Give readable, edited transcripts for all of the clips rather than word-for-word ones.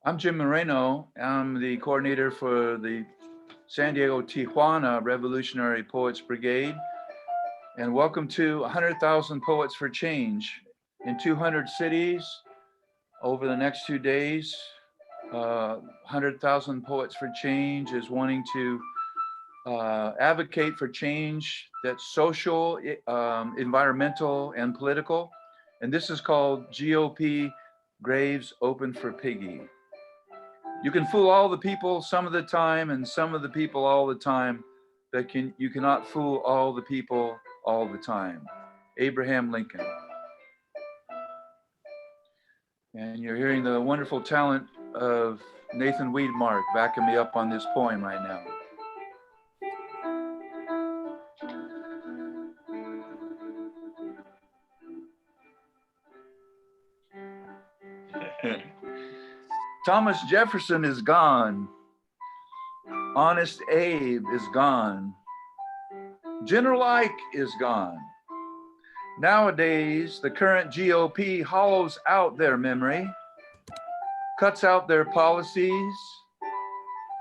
I'm Jim Moreno. I'm the coordinator for the San Diego Tijuana Revolutionary Poets Brigade. And welcome to 100,000 Poets for Change in 200 cities over the next 2 days. 100,000 Poets for Change is wanting to advocate for change that's social, environmental, and political. And this is called GOP Graves Open for Piggy. You can fool all the people some of the time and some of the people all the time, but you cannot fool all the people all the time. Abraham Lincoln. And you're hearing the wonderful talent of Nathan Weedmark backing me up on this poem right now. Thomas Jefferson is gone. Honest Abe is gone. General Ike is gone. Nowadays, the current GOP hollows out their memory, cuts out their policies,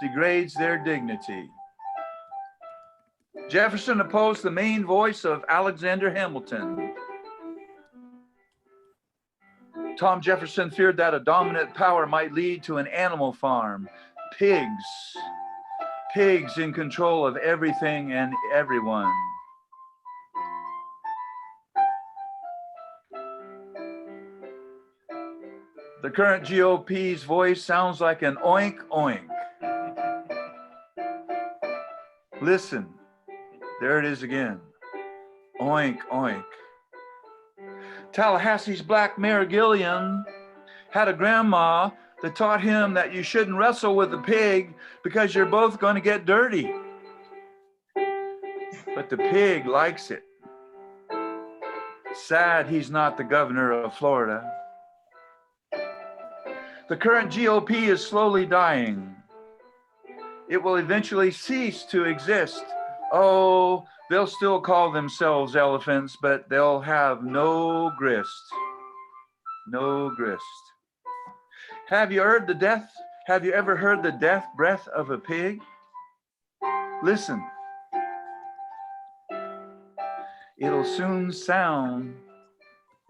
degrades their dignity. Jefferson opposed the main voice of Alexander Hamilton. Tom Jefferson feared that a dominant power might lead to an animal farm, pigs in control of everything and everyone. The current GOP's voice sounds like an oink oink. Listen, there it is again. Oink oink. Tallahassee's Black Mare Gilliam had a grandma that taught him that you shouldn't wrestle with a pig because you're both going to get dirty. But the pig likes it. Sad he's not the governor of Florida. The current GOP is slowly dying. It will eventually cease to exist. Oh, they'll still call themselves elephants, but they'll have no grist. No grist. Have you ever heard the death breath of a pig? Listen. It'll soon sound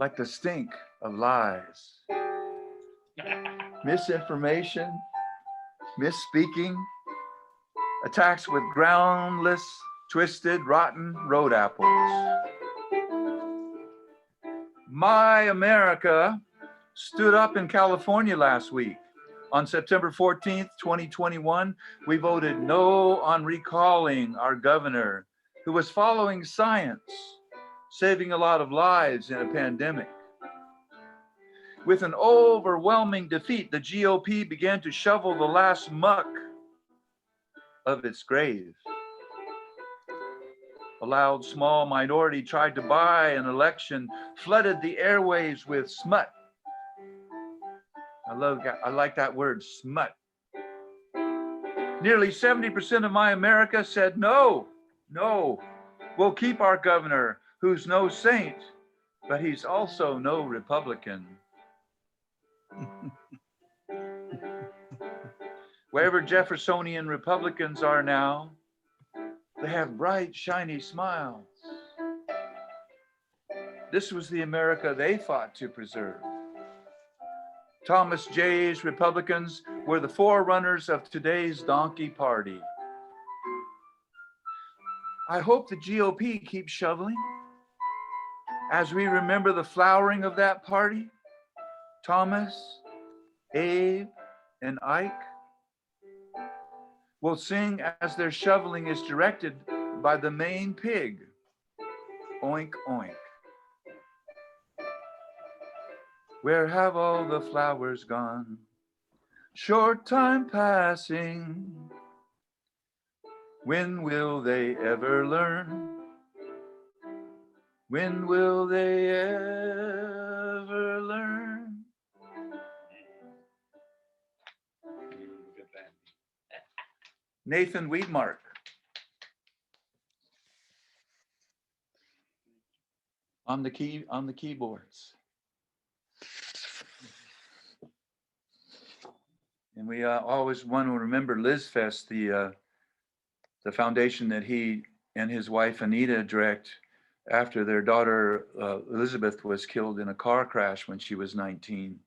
like the stink of lies. Misinformation, misspeaking, attacks with groundless, twisted, rotten road apples. My America stood up in California last week. On September 14th, 2021, we voted no on recalling our governor who was following science, saving a lot of lives in a pandemic. With an overwhelming defeat, the GOP began to shovel the last muck of its grave. A loud, small minority tried to buy an election, flooded the airwaves with smut. I like that word, smut. Nearly 70% of my America said no, we'll keep our governor, who's no saint, but he's also no Republican. Wherever Jeffersonian Republicans are now, they have bright, shiny smiles. This was the America they fought to preserve. Thomas J's Republicans were the forerunners of today's donkey party. I hope the GOP keeps shoveling as we remember the flowering of that party. Thomas, Abe, and Ike will sing as their shoveling is directed by the main pig. Oink, oink. Where have all the flowers gone? Short time passing. When will they ever learn? When will they ever learn? Nathan Weedmark. On the keyboards. And we always want to remember Liz Fest, the foundation that he and his wife Anita direct after their daughter Elizabeth was killed in a car crash when she was 19.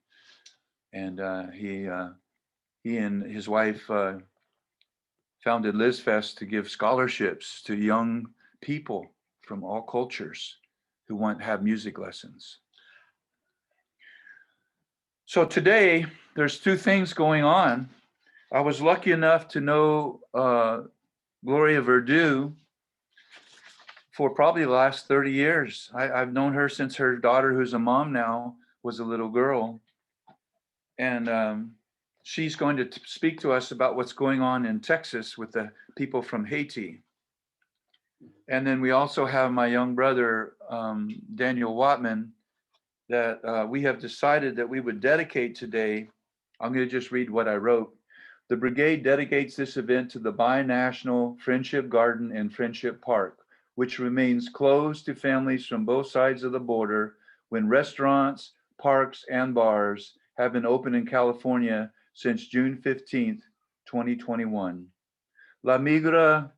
And he and his wife founded Liz Fest to give scholarships to young people from all cultures who want to have music lessons. So today, there's two things going on. I was lucky enough to know Gloria Verdu for probably the last 30 years. I've known her since her daughter, who's a mom now, was a little girl. And she's going to speak to us about what's going on in Texas with the people from Haiti. And then we also have my young brother, Daniel Watman, that we have decided that we would dedicate today. I'm going to just read what I wrote. The Brigade dedicates this event to the binational Friendship Garden and Friendship Park, which remains closed to families from both sides of the border when restaurants, parks, and bars have been open in California since June 15th, 2021. La Migra,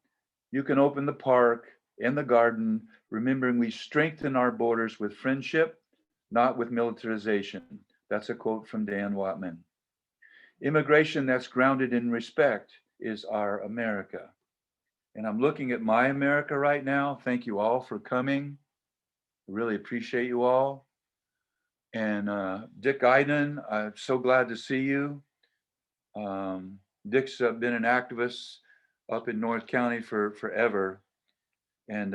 you can open the park and the garden, remembering we strengthen our borders with friendship, not with militarization. That's a quote from Dan Watman. Immigration that's grounded in respect is our America. And I'm looking at my America right now. Thank you all for coming. I really appreciate you all. And Dick Iden, I'm so glad to see you. Dick's been an activist up in North County for forever. And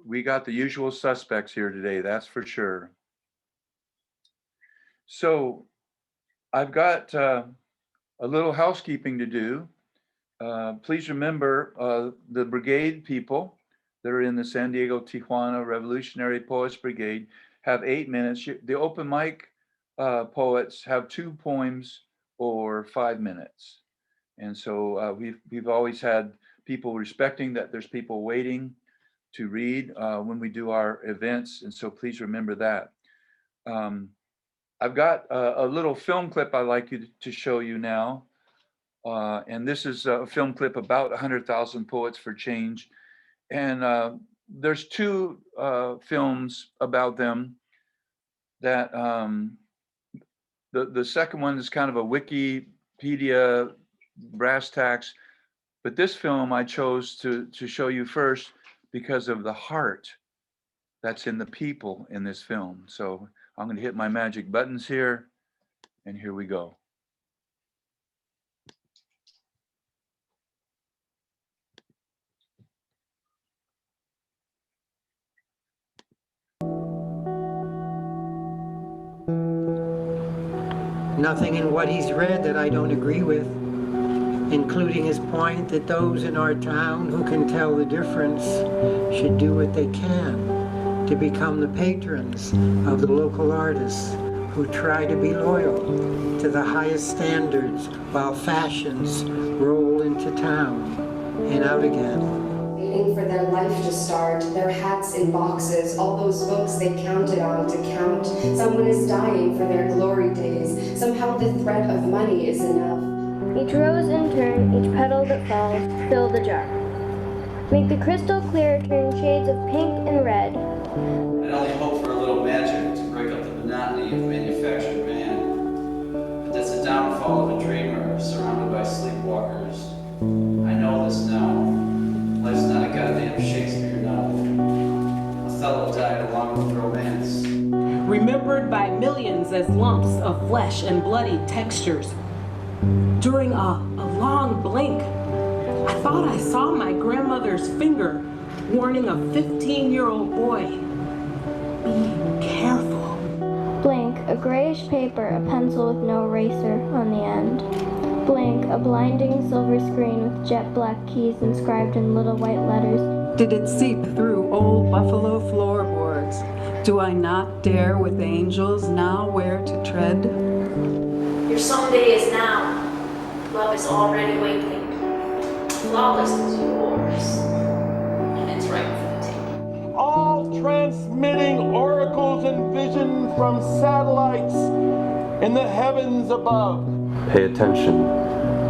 we got the usual suspects here today, that's for sure. So I've got a little housekeeping to do. Please remember the Brigade people that are in the San Diego, Tijuana Revolutionary Poets Brigade have 8 minutes. The open mic poets have 2 poems or 5 minutes. And so we've always had people respecting that there's people waiting to read when we do our events. And so please remember that. I've got a little film clip I'd like to show you now. And this is a film clip about 100,000 Poets for Change. And there's 2 films about them that the second one is kind of a Wikipedia brass tacks, but this film I chose to show you first because of the heart that's in the people in this film. So I'm going to hit my magic buttons here, and here we go. Nothing in what he's read that I don't agree with, including his point that those in our town who can tell the difference should do what they can to become the patrons of the local artists who try to be loyal to the highest standards while fashions roll into town and out again. Waiting for their life to start, their hats in boxes, all those books they counted on to count. Someone is dying for their glory days. Somehow the threat of money is enough. Each rose in turn, each petal that falls, fill the jar. Make the crystal clear turn shades of pink and red. I'd only hope for a little magic to break up the monotony of manufactured man. But that's the downfall of a dreamer surrounded by sleepwalkers. I know this now. Life's not a goddamn Shakespeare novel. Othello died along with romance. Remembered by millions as lumps of flesh and bloody textures. During a long blink, I thought I saw my grandmother's finger warning a 15-year-old boy, be careful. Blink, a grayish paper, a pencil with no eraser on the end. Blink, a blinding silver screen with jet black keys inscribed in little white letters. Did it seep through old buffalo floorboards? Do I not dare with angels now where to tread? Your someday is now. Love is already waiting. Flawless is yours. And it's right for the taking. All transmitting oracles and visions from satellites in the heavens above. Pay attention,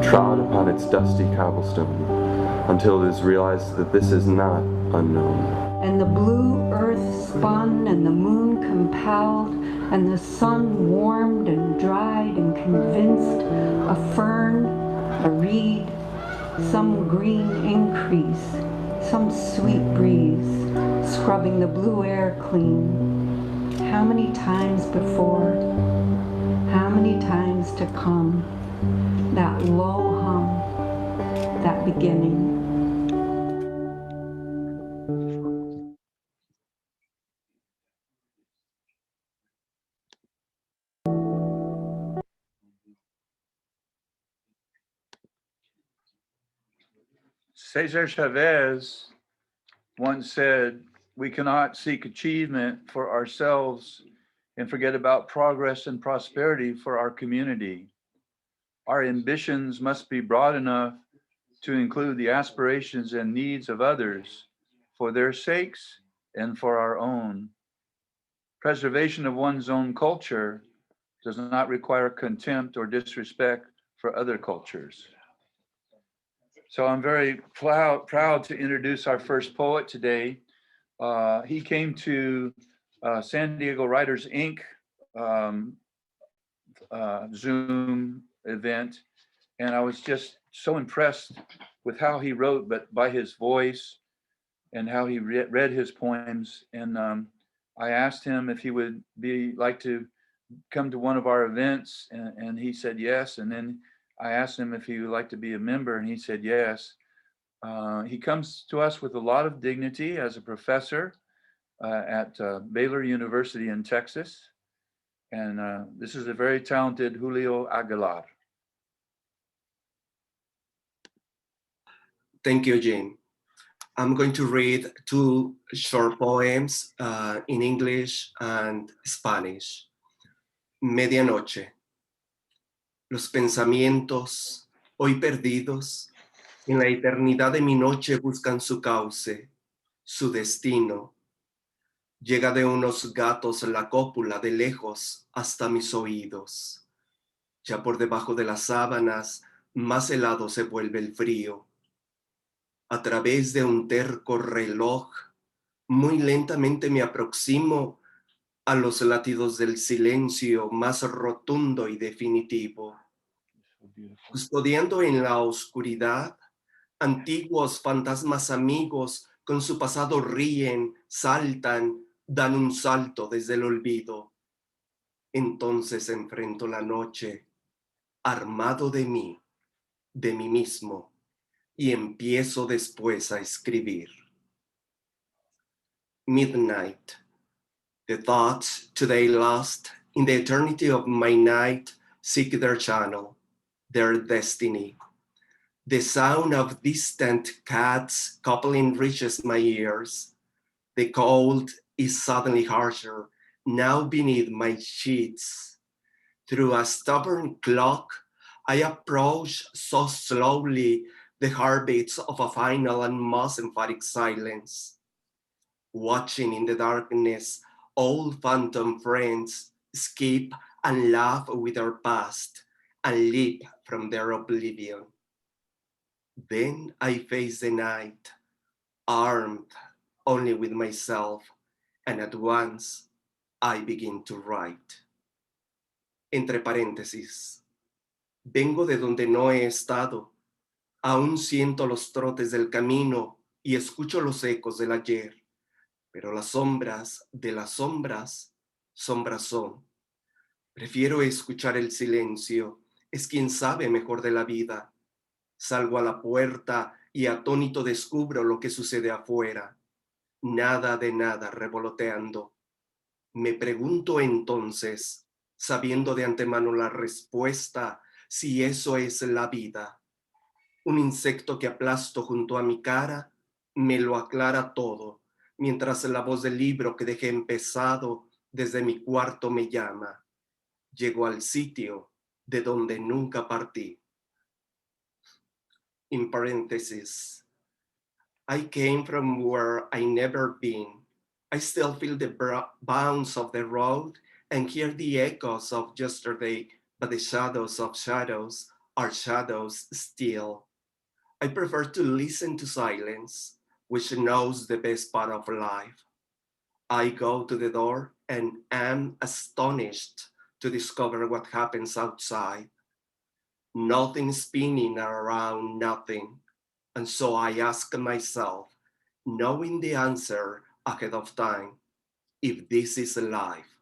trod upon its dusty cobblestone, until it is realized that this is not unknown. And the blue earth spun, and the moon compelled, and the sun warmed and dried and convinced a fern, a reed, some green increase, some sweet breeze, scrubbing the blue air clean. How many times before, how many times to come, that low hum, that beginning. Cesar Chavez once said, "We cannot seek achievement for ourselves and forget about progress and prosperity for our community. Our ambitions must be broad enough to include the aspirations and needs of others for their sakes and for our own. Preservation of one's own culture does not require contempt or disrespect for other cultures." So I'm very proud to introduce our first poet today. He came to San Diego Writers Inc. um, Zoom event, and I was just so impressed with how he wrote, but by his voice and how he read his poems. And I asked him if he would be like to come to one of our events, and he said yes. And then I asked him if he would like to be a member, and he said yes. He comes to us with a lot of dignity as a professor at Baylor University in Texas. And this is a very talented Julio Aguilar. Thank you, Jim. I'm going to read two short poems in English and Spanish. Medianoche. Los pensamientos, hoy perdidos, en la eternidad de mi noche buscan su cauce, su destino. Llega de unos gatos la cópula de lejos hasta mis oídos. Ya por debajo de las sábanas, más helado se vuelve el frío. A través de un terco reloj, muy lentamente me aproximo a los latidos del silencio más rotundo y definitivo. Custodiando en la oscuridad, antiguos fantasmas amigos con su pasado ríen, saltan, dan un salto desde el olvido. Entonces enfrento la noche, armado de mí mismo, y empiezo después a escribir. Midnight. The thoughts today lost in the eternity of my night seek their channel, their destiny. The sound of distant cats coupling reaches my ears. The cold is suddenly harsher, now beneath my sheets. Through a stubborn clock, I approach so slowly the heartbeats of a final and most emphatic silence. Watching in the darkness, old phantom friends skip and laugh with our past and leap from their oblivion. Then I face the night, armed only with myself, and at once I begin to write. Entre paréntesis, vengo de donde no he estado, aún siento los trotes del camino y escucho los ecos del ayer. Pero las sombras de las sombras, sombras son. Prefiero escuchar el silencio, es quien sabe mejor de la vida. Salgo a la puerta y atónito descubro lo que sucede afuera. Nada de nada revoloteando. Me pregunto entonces, sabiendo de antemano la respuesta, si eso es la vida. Un insecto que aplasto junto a mi cara me lo aclara todo, mientras la voz del libro que dejé empezado desde mi cuarto me llama. Llego al sitio de donde nunca partí. In parentheses, I came from where I never been. I still feel the bounds of the road and hear the echoes of yesterday but the shadows of shadows are shadows still. I prefer to listen to silence, which knows the best part of life. I go to the door and am astonished to discover what happens outside. Nothing spinning around nothing. And so I ask myself, knowing the answer ahead of time, if this is life.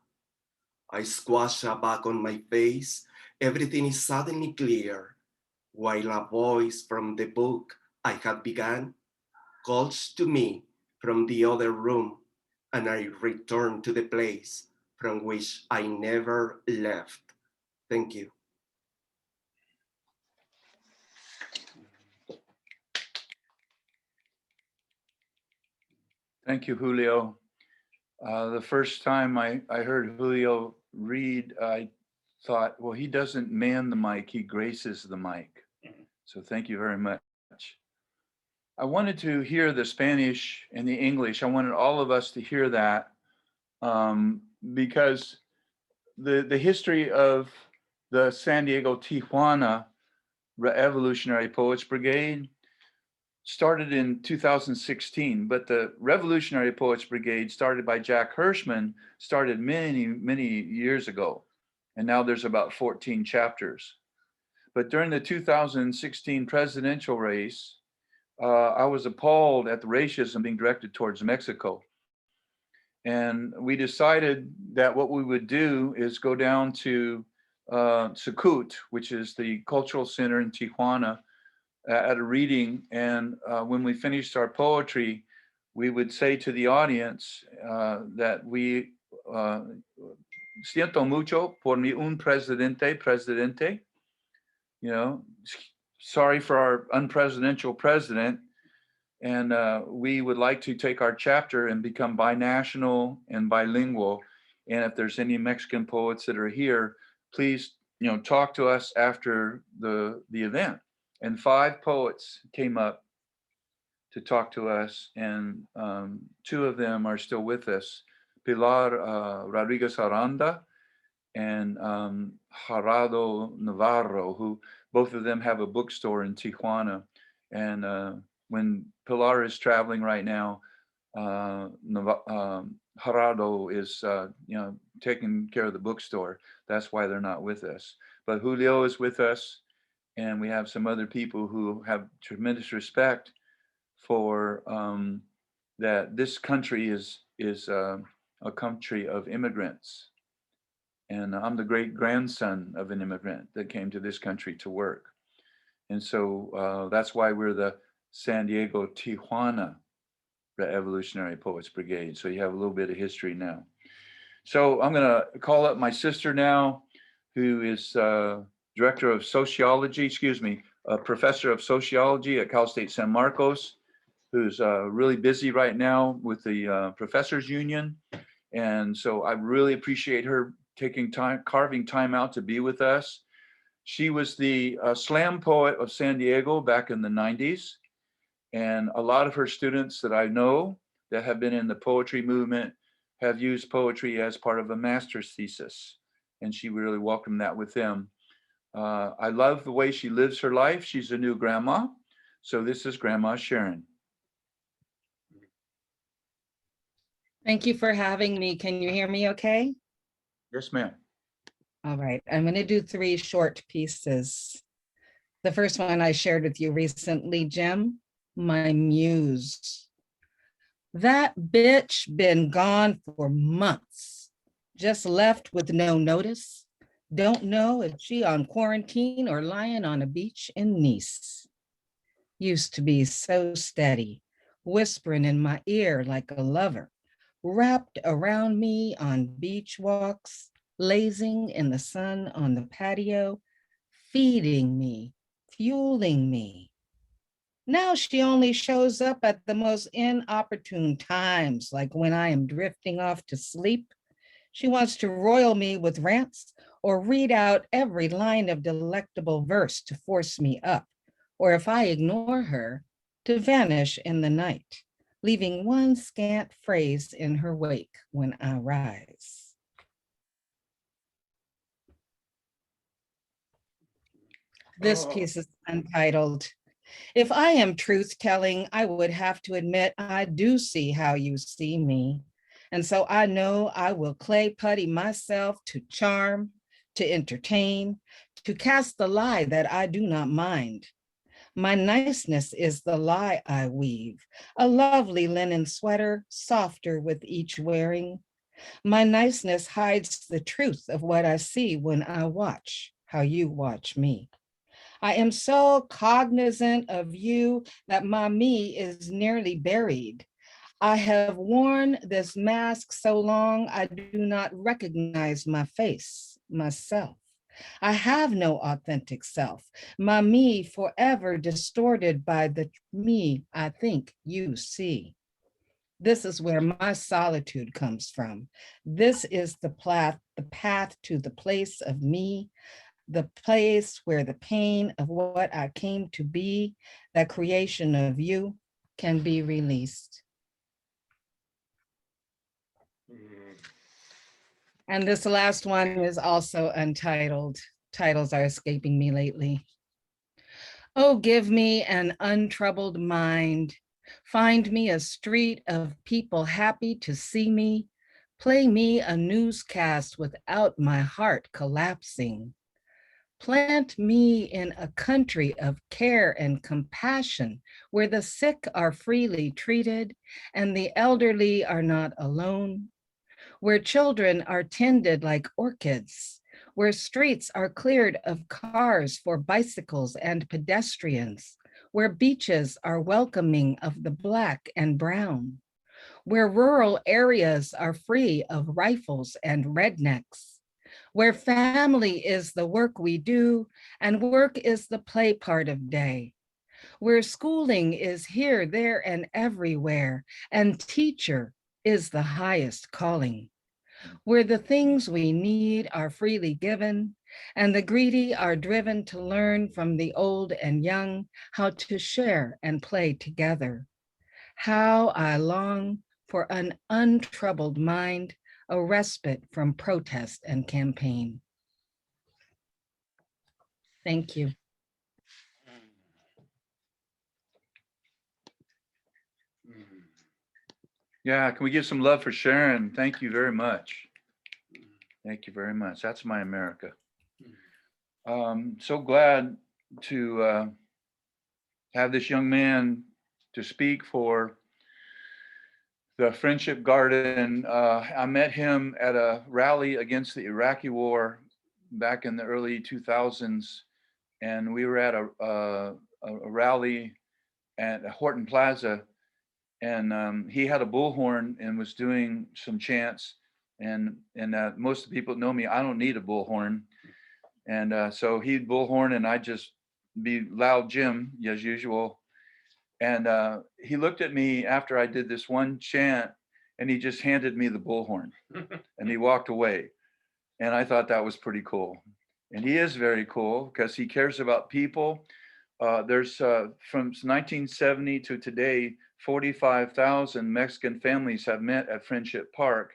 I squash a bag on my face. Everything is suddenly clear, while a voice from the book I had begun calls to me from the other room, and I return to the place from which I never left. Thank you. Thank you, Julio. The first time I heard Julio read, I thought, well, he doesn't man the mic, he graces the mic. So thank you very much. I wanted to hear the Spanish and the English. I wanted all of us to hear that because the history of the San Diego Tijuana ReEvolutionary Poets Brigade started in 2016, but the Revolutionary Poets Brigade, started by Jack Hirschman, started many years ago. And now there's about 14 chapters. But during the 2016 presidential race, I was appalled at the racism being directed towards Mexico. And we decided that what we would do is go down to Sucut, which is the cultural center in Tijuana, at a reading. And when we finished our poetry, we would say to the audience that we siento mucho por mi un presidente, you know, sorry for our unpresidential president. And we would like to take our chapter and become binational and bilingual. And if there's any Mexican poets that are here, please, talk to us after the event. And 5 poets came up to talk to us, and 2 of them are still with us, Pilar Rodriguez Aranda and Gerardo Navarro, who both of them have a bookstore in Tijuana. And when Pilar is traveling right now, Gerardo is taking care of the bookstore. That's why they're not with us. But Julio is with us, and we have some other people who have tremendous respect for that this country is a country of immigrants. And I'm the great grandson of an immigrant that came to this country to work. And so that's why we're the San Diego Tijuana ReEvolutionary Poets Brigade. So you have a little bit of history now. So I'm going to call up my sister now, who is director of sociology, a professor of sociology at Cal State San Marcos, who's really busy right now with the Professors Union. And so I really appreciate her carving time out to be with us. She was the slam poet of San Diego back in the 90s. And a lot of her students that I know that have been in the poetry movement have used poetry as part of a master's thesis. And she really welcomed that with them. I love the way she lives her life. She's a new grandma. So this is Grandma Sharon. Thank you for having me. Can you hear me okay? Yes, ma'am. All right, I'm going to do 3 short pieces. The first one I shared with you recently, Jim, my muse. That bitch been gone for months, just left with no notice. Don't know if she on quarantine or lying on a beach in Nice. Used to be so steady, whispering in my ear like a lover, wrapped around me on beach walks, lazing in the sun on the patio, feeding me, fueling me. Now she only shows up at the most inopportune times, like when I am drifting off to sleep. She wants to roil me with rants or read out every line of delectable verse to force me up, or if I ignore her, to vanish in the night, leaving one scant phrase in her wake when I rise. This piece is entitled, If I am truth-telling, I would have to admit I do see how you see me. And so I know I will clay putty myself to charm, to entertain, to cast the lie that I do not mind. My niceness is the lie I weave, a lovely linen sweater, softer with each wearing. My niceness hides the truth of what I see when I watch how you watch me. I am so cognizant of you that my me is nearly buried. I have worn this mask so long I do not recognize my face, myself. I have no authentic self. My me forever distorted by the me I think you see. This is where my solitude comes from. This is the path to the place of me, the place where the pain of what I came to be, that creation of you, can be released. And this last one is also untitled. Titles are escaping me lately. Oh, give me an untroubled mind. Find me a street of people happy to see me. Play me a newscast without my heart collapsing. Plant me in a country of care and compassion where the sick are freely treated and the elderly are not alone, where children are tended like orchids, where streets are cleared of cars for bicycles and pedestrians, where beaches are welcoming of the Black and brown, where rural areas are free of rifles and rednecks, where family is the work we do and work is the play part of day, where schooling is here, there, and everywhere, and teacher is the highest calling, where the things we need are freely given, and the greedy are driven to learn from the old and young how to share and play together. How I long for an untroubled mind, a respite from protest and campaign. Thank you. Yeah, can we give some love for Sharon? Thank you very much. Thank you very much. That's my America. So glad to have this young man to speak for the Friendship Garden. I met him at a rally against the Iraqi war back in the early 2000s, and we were at a rally at Horton Plaza, and he had a bullhorn and was doing some chants, and most of the people that know me, I don't need a bullhorn, and so he'd bullhorn and I'd just be loud Jim as usual. And he looked at me after I did this one chant and he just handed me the bullhorn and he walked away. And I thought that was pretty cool. And he is very cool because he cares about people. There's from 1970 to today, 45,000 Mexican families have met at Friendship Park.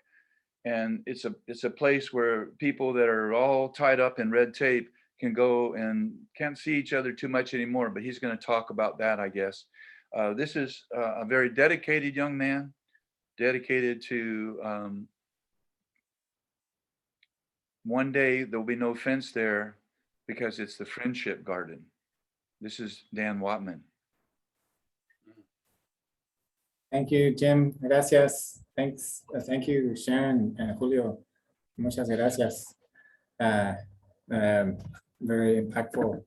And it's a place where people that are all tied up in red tape can go and can't see each other too much anymore, but he's going to talk about that, I guess. This is a very dedicated young man, dedicated to one day there'll be no fence there because it's the Friendship Garden. This is Dan Watman. Thank you, Jim. Gracias. Thanks. Thank you, Sharon and Julio. Muchas gracias. Very impactful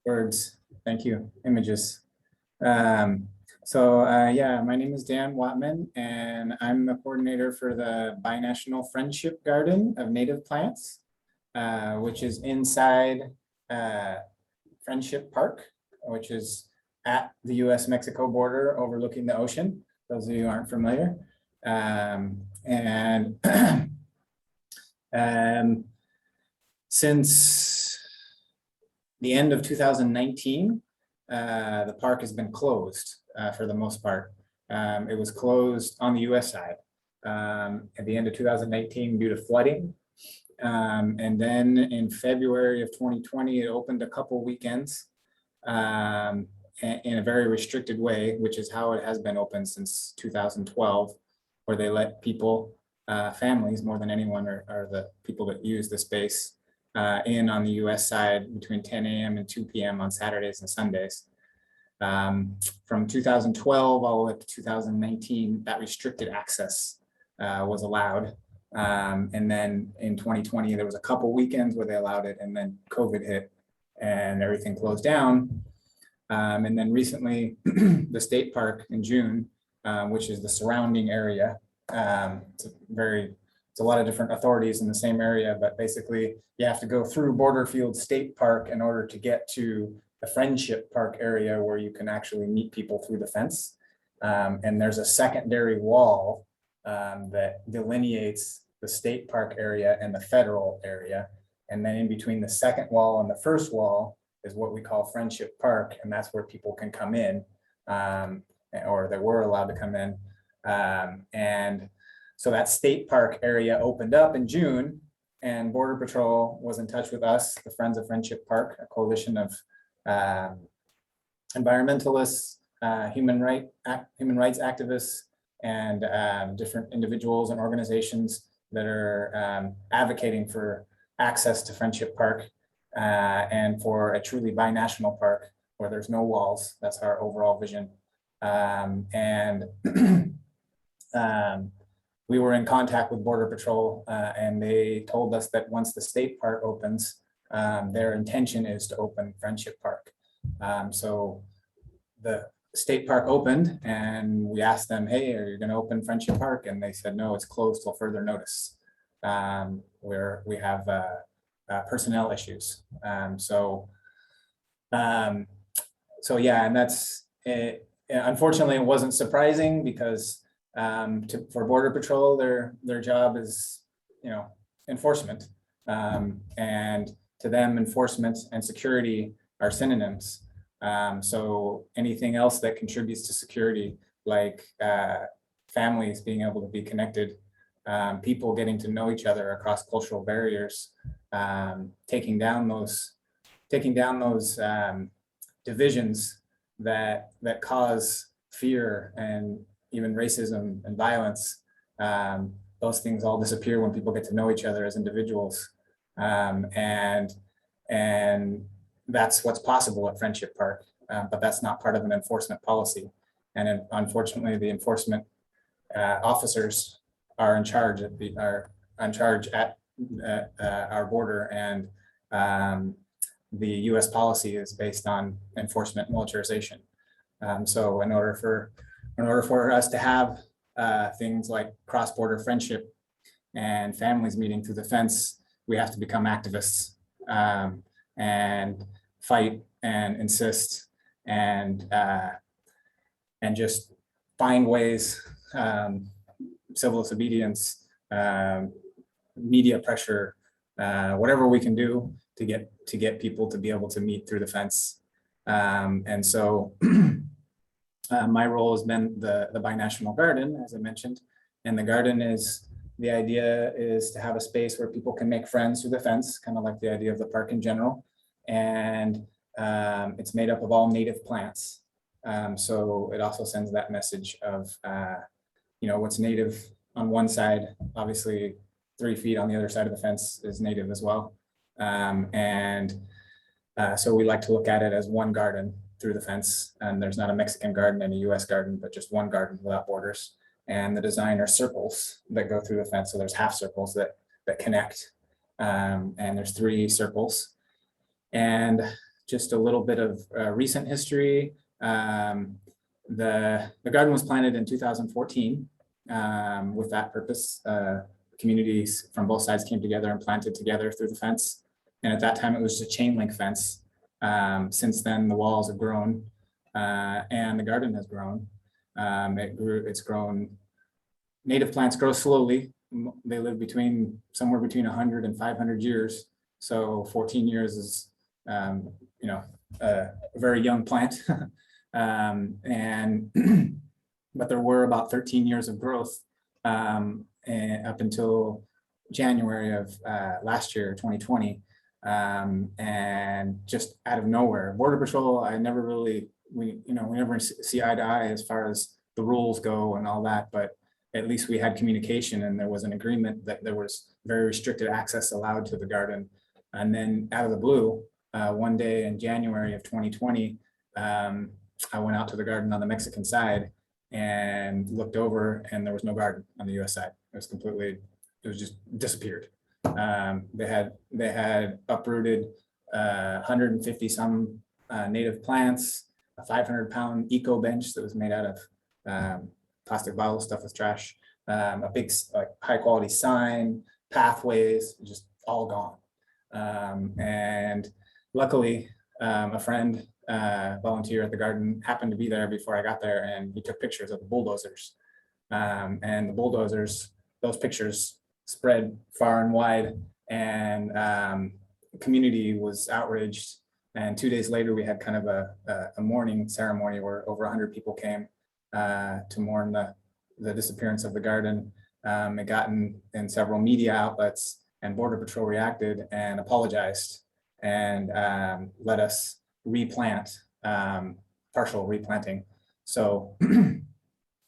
words. Thank you. Images. Yeah, my name is Dan Watman, and I'm the coordinator for the Binational Friendship Garden of Native Plants, which is inside Friendship Park, which is at the US-Mexico border overlooking the ocean, those of you who aren't familiar. Since the end of 2019, the park has been closed for the most part. It was closed on the US side at the end of 2019 due to flooding. And then in February of 2020, it opened a couple weekends in a very restricted way, which is how it has been open since 2012, where they let people, families more than anyone, are the people that use the space in on the US side between 10 a.m. and 2 p.m. on Saturdays and Sundays. From 2012 all the way up to 2019, that restricted access was allowed. And then in 2020, there was a couple weekends where they allowed it, and then COVID hit and everything closed down. And then recently, the state park in June, which is the surrounding area. It's a lot of different authorities in the same area, but basically you have to go through Borderfield State Park in order to get to the Friendship Park area where you can actually meet people through the fence. And there's a secondary wall that delineates the state park area and the federal area. And then in between the second wall and the first wall is what we call Friendship Park. And that's where people can come in, or they were allowed to come in. And so that state park area opened up in June, and Border Patrol was in touch with us, the Friends of Friendship Park, a coalition of environmentalists, human rights activists, and different individuals and organizations that are advocating for access to Friendship Park and for a truly binational park where there's no walls. That's our overall vision. We were in contact with Border Patrol and they told us that once the state park opens, their intention is to open Friendship Park. So the state park opened and we asked them, hey, are you going to open Friendship Park? And they said, no, it's closed till further notice, where we have personnel issues. So yeah, and that's it. Unfortunately, it wasn't surprising because for Border Patrol, their job is, enforcement. And to them, enforcement and security are synonyms. So anything else that contributes to security, like families being able to be connected, people getting to know each other across cultural barriers, taking down those divisions that cause fear and even racism and violence. Those things all disappear when people get to know each other as individuals. And that's what's possible at Friendship Park, but that's not part of an enforcement policy. And unfortunately, the enforcement officers are in charge at our border, and the U.S. policy is based on enforcement militarization. So in order for us to have things like cross-border friendship and families meeting through the fence, we have to become activists and fight and insist and just find ways, civil disobedience, media pressure, whatever we can do to get people to be able to meet through the fence. And so my role has been the binational garden, as I mentioned, and the garden the idea is to have a space where people can make friends through the fence, kind of like the idea of the park in general. And it's made up of all native plants. So it also sends that message of, what's native on one side, obviously 3 feet on the other side of the fence is native as well. So we like to look at it as one garden through the fence, and there's not a Mexican garden and a US garden, but just one garden without borders. And the design are circles that go through the fence. So there's half circles that connect, and there's 3 circles. And just a little bit of recent history. The garden was planted in 2014 with that purpose. Communities from both sides came together and planted together through the fence. And at that time, it was a chain link fence. Since then, the walls have grown and the garden has grown. It's grown. Native plants grow slowly. They live somewhere between 100 and 500 years. So 14 years is, a very young plant. But there were about 13 years of growth up until January of last year, 2020. And just out of nowhere, Border Patrol, I never really, we never see eye to eye as far as the rules go and all that, but at least we had communication and there was an agreement that there was very restricted access allowed to the garden. And then out of the blue, one day in January of 2020, I went out to the garden on the Mexican side and looked over and there was no garden on the US side. It was completely, it was just disappeared. They had uprooted 150 some native plants, a 500-pound eco bench that was made out of plastic bottle stuff with trash, a big high quality sign, pathways, just all gone. And luckily, a friend volunteer at the garden happened to be there before I got there, and he took pictures of the bulldozers. And the bulldozers, those pictures spread far and wide, and the community was outraged. And 2 days later, we had kind of a mourning ceremony where over 100 people came to mourn the disappearance of the garden. It got in several media outlets, and Border Patrol reacted and apologized and let us replant, partial replanting. So,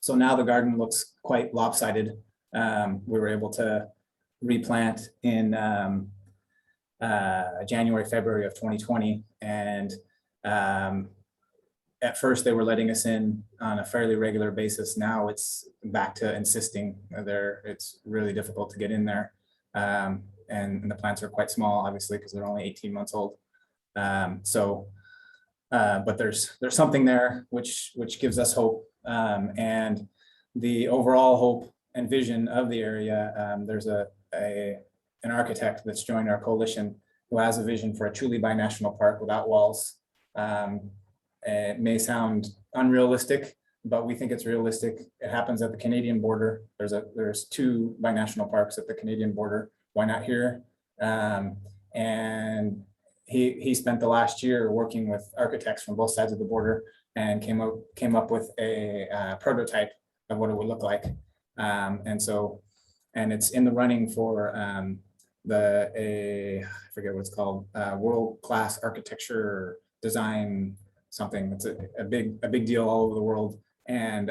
so now the garden looks quite lopsided. We were able to replant in January, February of 2020. And at first they were letting us in on a fairly regular basis. Now it's back to insisting. It's really difficult to get in there. And the plants are quite small, obviously, because they're only 18 months old. But there's something there which gives us hope. And the overall hope and vision of the area, there's an architect that's joined our coalition who has a vision for a truly binational park without walls. It may sound unrealistic, but we think it's realistic. It happens at the Canadian border. There's 2 binational parks at the Canadian border. Why not here? And he spent the last year working with architects from both sides of the border and came up with a prototype of what it would look like. And it's in the running for I forget what it's called, world-class architecture design something. It's a big deal all over the world. And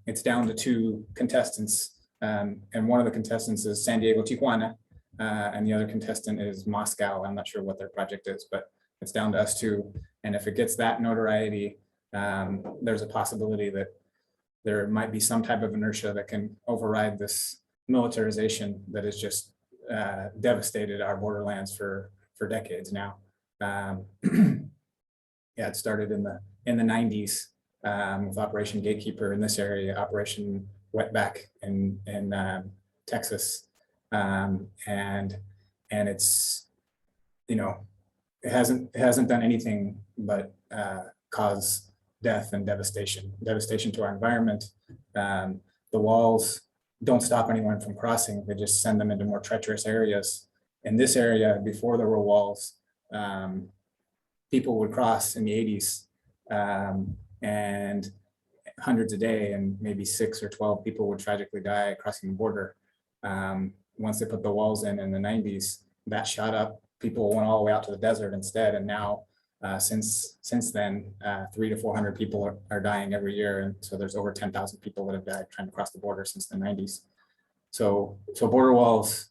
it's down to 2 contestants. And one of the contestants is San Diego, Tijuana, and the other contestant is Moscow. I'm not sure what their project is, but it's down to us 2. And if it gets that notoriety, there's a possibility that there might be some type of inertia that can override this militarization that has just devastated our borderlands for decades now. Yeah, it started in the 90s with Operation Gatekeeper in this area, Operation Wetback in Texas, and it's, it hasn't done anything but cause death and devastation to our environment. The walls don't stop anyone from crossing. They just send them into more treacherous areas. In this area, before there were walls, people would cross in the 80s and hundreds a day, and maybe 6 or 12 people would tragically die crossing the border. Once they put the walls in the 90s, that shot up. People went all the way out to the desert instead. And now, since then, 300 to 400 people are dying every year. And so there's over 10,000 people that have died trying to cross the border since the 90s. So border walls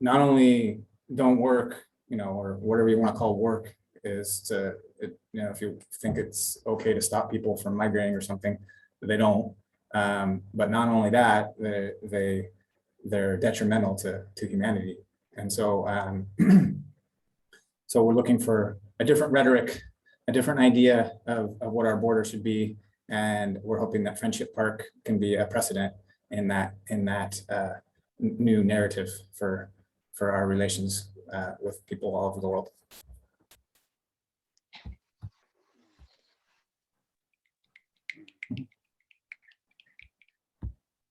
not only don't work, or whatever you want to call work, is to, if you think it's okay to stop people from migrating or something, they don't. But not only that, they're detrimental to humanity. And so, so we're looking for a different rhetoric, a different idea of what our border should be. And we're hoping that Friendship Park can be a precedent in that new narrative for our relations with people all over the world.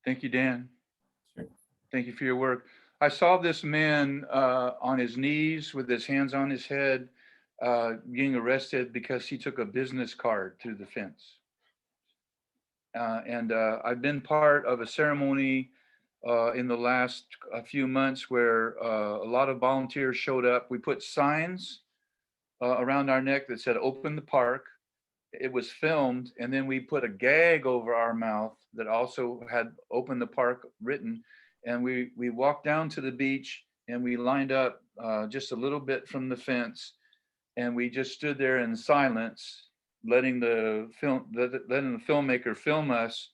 Thank you, Dan. Sure. Thank you for your work. I saw this man on his knees with his hands on his head, being arrested because he took a business card through the fence. And I've been part of a ceremony in the last few months where a lot of volunteers showed up. We put signs around our neck that said "Open the Park." It was filmed, and then we put a gag over our mouth that also had "Open the Park" written. And we walked down to the beach, and we lined up just a little bit from the fence, and we just stood there in silence, letting the filmmaker film us.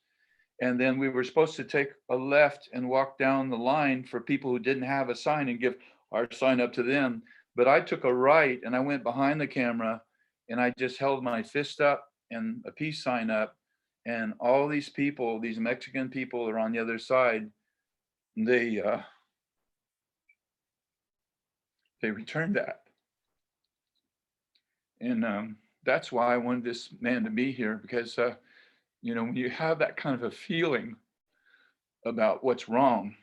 And then we were supposed to take a left and walk down the line for people who didn't have a sign and give our sign up to them. But I took a right and I went behind the camera and I just held my fist up and a peace sign up. And all these people, these Mexican people are on the other side. They returned that. And that's why I wanted this man to be here, because when you have that kind of a feeling about what's wrong,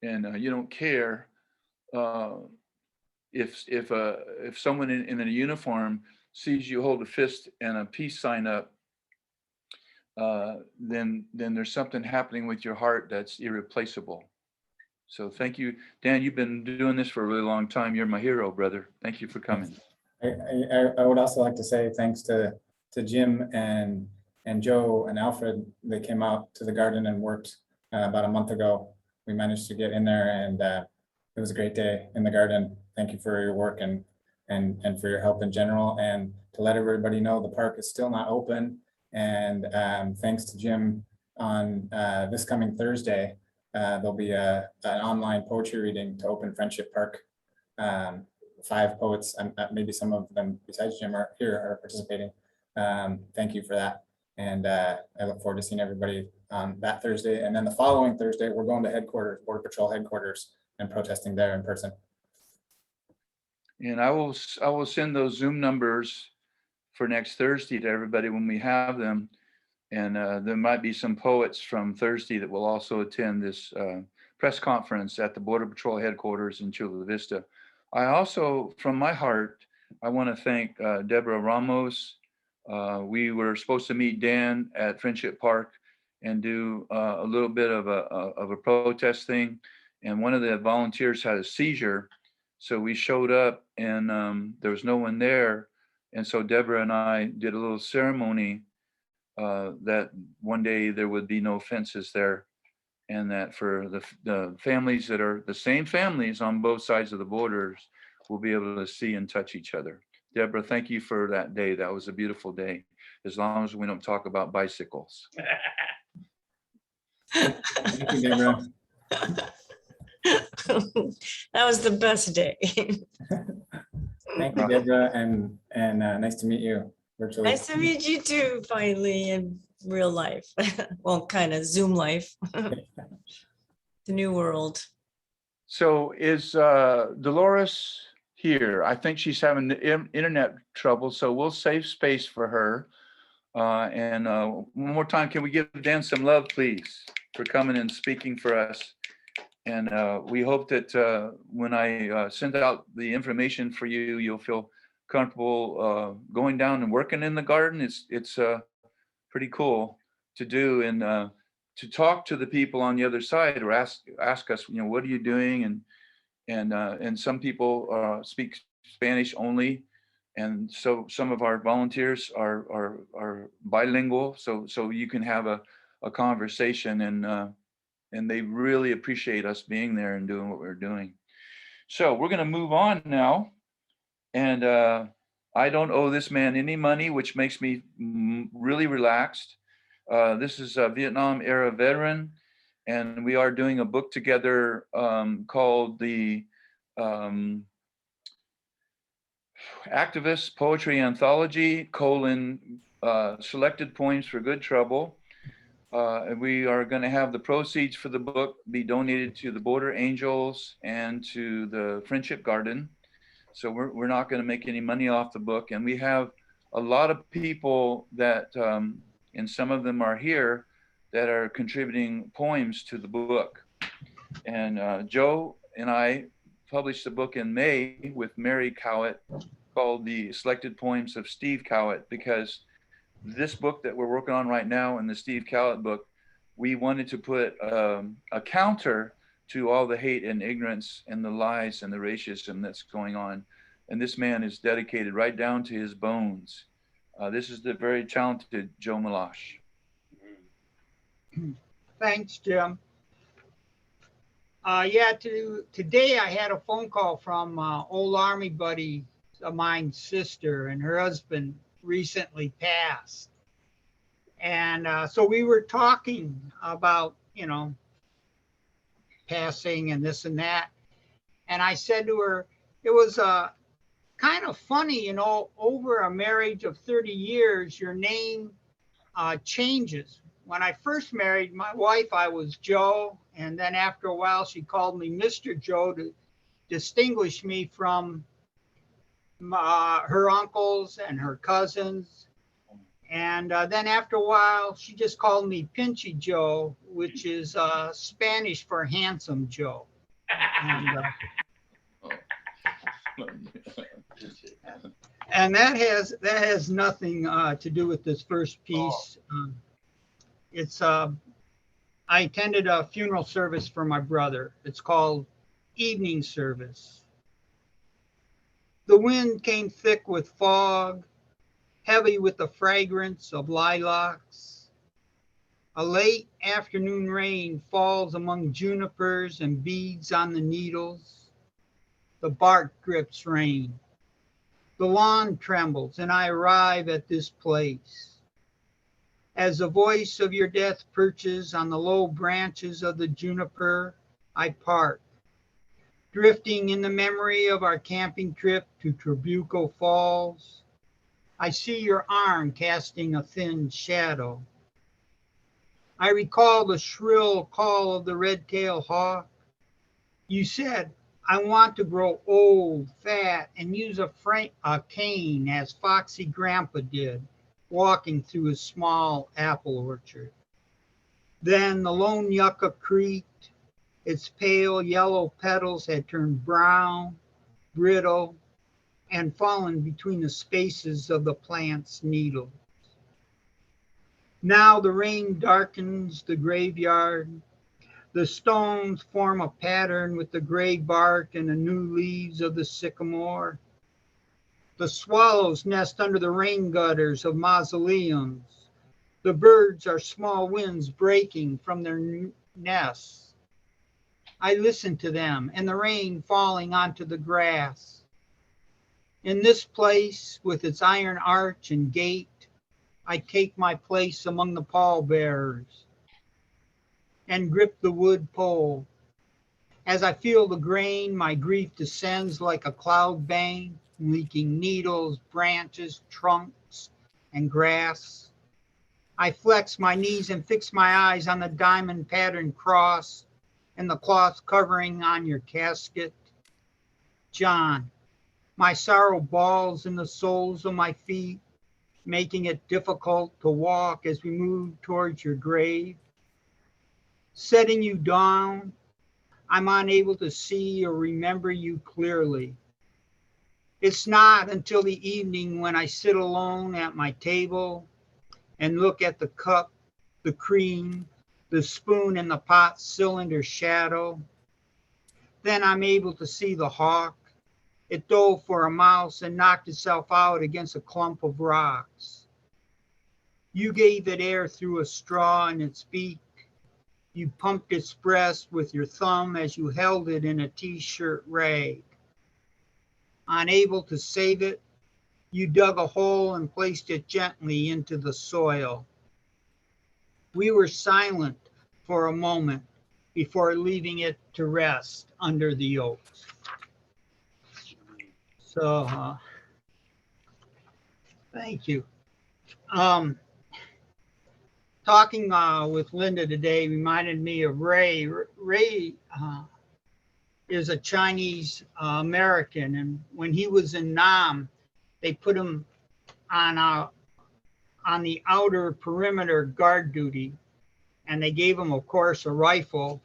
and you don't care if someone in a uniform sees you hold a fist and a peace sign up, then there's something happening with your heart that's irreplaceable. So thank you, Dan. You've been doing this for a really long time. You're my hero, brother. Thank you for coming. I would also like to say thanks to Jim and Joe and Alfred. They came out to the garden and worked about a month ago. We managed to get in there, and it was a great day in the garden. Thank you for your work and for your help in general. And to let everybody know, the park is still not open. And thanks to Jim, on this coming Thursday, there'll be an online poetry reading to open Friendship Park. 5 poets, and maybe some of them besides Jim are participating. Thank you for that. And I look forward to seeing everybody on that Thursday. And then the following Thursday, we're going to headquarters, Border Patrol headquarters, and protesting there in person. And I will send those Zoom numbers for next Thursday to everybody when we have them. And there might be some poets from Thursday that will also attend this press conference at the Border Patrol headquarters in Chula Vista. I also, from my heart, I want to thank Deborah Ramos. We were supposed to meet Dan at Friendship Park and do a little bit of a protest thing. And one of the volunteers had a seizure. So we showed up and there was no one there. And so Deborah and I did a little ceremony that one day there would be no fences there. And that for the families that are the same families on both sides of the borders will be able to see and touch each other. Deborah, thank you for that day. That was a beautiful day, as long as we don't talk about bicycles. Thank you, Deborah. That was the best day. Thank you, Deborah, and nice to meet you virtually. Nice to meet you too, finally, in real life. Well, kind of Zoom life. The new world. So is Dolores here? I think she's having internet trouble, so we'll save space for her. And one more time, can we give Dan some love, please, for coming and speaking for us? And we hope that when I send out the information for you, you'll feel comfortable going down and working in the garden. It's pretty cool to do, and to talk to the people on the other side, or ask us, what are you doing? And some people speak Spanish only, and so some of our volunteers are bilingual, so you can have a conversation, and they really appreciate us being there and doing what we're doing. So we're going to move on now, and I don't owe this man any money, which makes me really relaxed. This is a Vietnam era veteran, and we are doing a book together called the Activist Poetry Anthology, Selected Poems for Good Trouble. And we are going to have the proceeds for the book be donated to the Border Angels and to the Friendship Garden. So we're not going to make any money off the book. And we have a lot of people that, and some of them are here, that are contributing poems to the book. And Joe and I published a book in May with Mary Cowett called The Selected Poems of Steve Cowett, because this book that we're working on right now and the Steve Cowett book we wanted to put a counter to all the hate and ignorance and the lies and the racism that's going on. And this man is dedicated right down to his bones. This is the very talented Joe Malash. Thanks, Jim. Yeah, today I had a phone call from old Army buddy of mine's sister, and her husband recently passed. And so we were talking about, passing and this and that. And I said to her, it was kind of funny, over a marriage of 30 years, your name changes. When I first married my wife, I was Joe. And then after a while, she called me Mr. Joe to distinguish me from her uncles and her cousins. And then after a while, she just called me Pinchy Joe, which is Spanish for handsome Joe. And that has nothing to do with this first piece. It's I attended a funeral service for my brother. It's called Evening Service. The wind came thick with fog, heavy with the fragrance of lilacs. A late afternoon rain falls among junipers and beads on the needles. The bark grips rain. The lawn trembles, and I arrive at this place. As the voice of your death perches on the low branches of the juniper, I park, drifting in the memory of our camping trip to Trabuco Falls. I see your arm casting a thin shadow. I recall the shrill call of the red-tailed hawk. You said, I want to grow old, fat, and use a cane as Foxy Grandpa did, walking through his small apple orchard. Then the lone yucca creaked. Its pale yellow petals had turned brown, brittle, and fallen between the spaces of the plant's needles. Now the rain darkens the graveyard. The stones form a pattern with the gray bark and the new leaves of the sycamore. The swallows nest under the rain gutters of mausoleums. The birds are small winds breaking from their nests. I listen to them and the rain falling onto the grass. In this place, with its iron arch and gate, I take my place among the pallbearers and grip the wood pole. As I feel the grain, my grief descends like a cloud bank, leaking needles, branches, trunks, and grass. I flex my knees and fix my eyes on the diamond patterned cross and the cloth covering on your casket. John, my sorrow balls in the soles of my feet, making it difficult to walk as we move towards your grave. Setting you down, I'm unable to see or remember you clearly. It's not until the evening when I sit alone at my table and look at the cup, the cream, the spoon, and the pot cylinder shadow. Then I'm able to see the hawk. It dove for a mouse and knocked itself out against a clump of rocks. You gave it air through a straw in its beak. You pumped its breast with your thumb as you held it in a t-shirt rag. Unable to save it, you dug a hole and placed it gently into the soil. We were silent for a moment before leaving it to rest under the oaks. So, thank you. Talking with Linda today reminded me of Ray. Ray is a Chinese American, and when he was in Nam, they put him on the outer perimeter guard duty, and they gave him, of course, a rifle,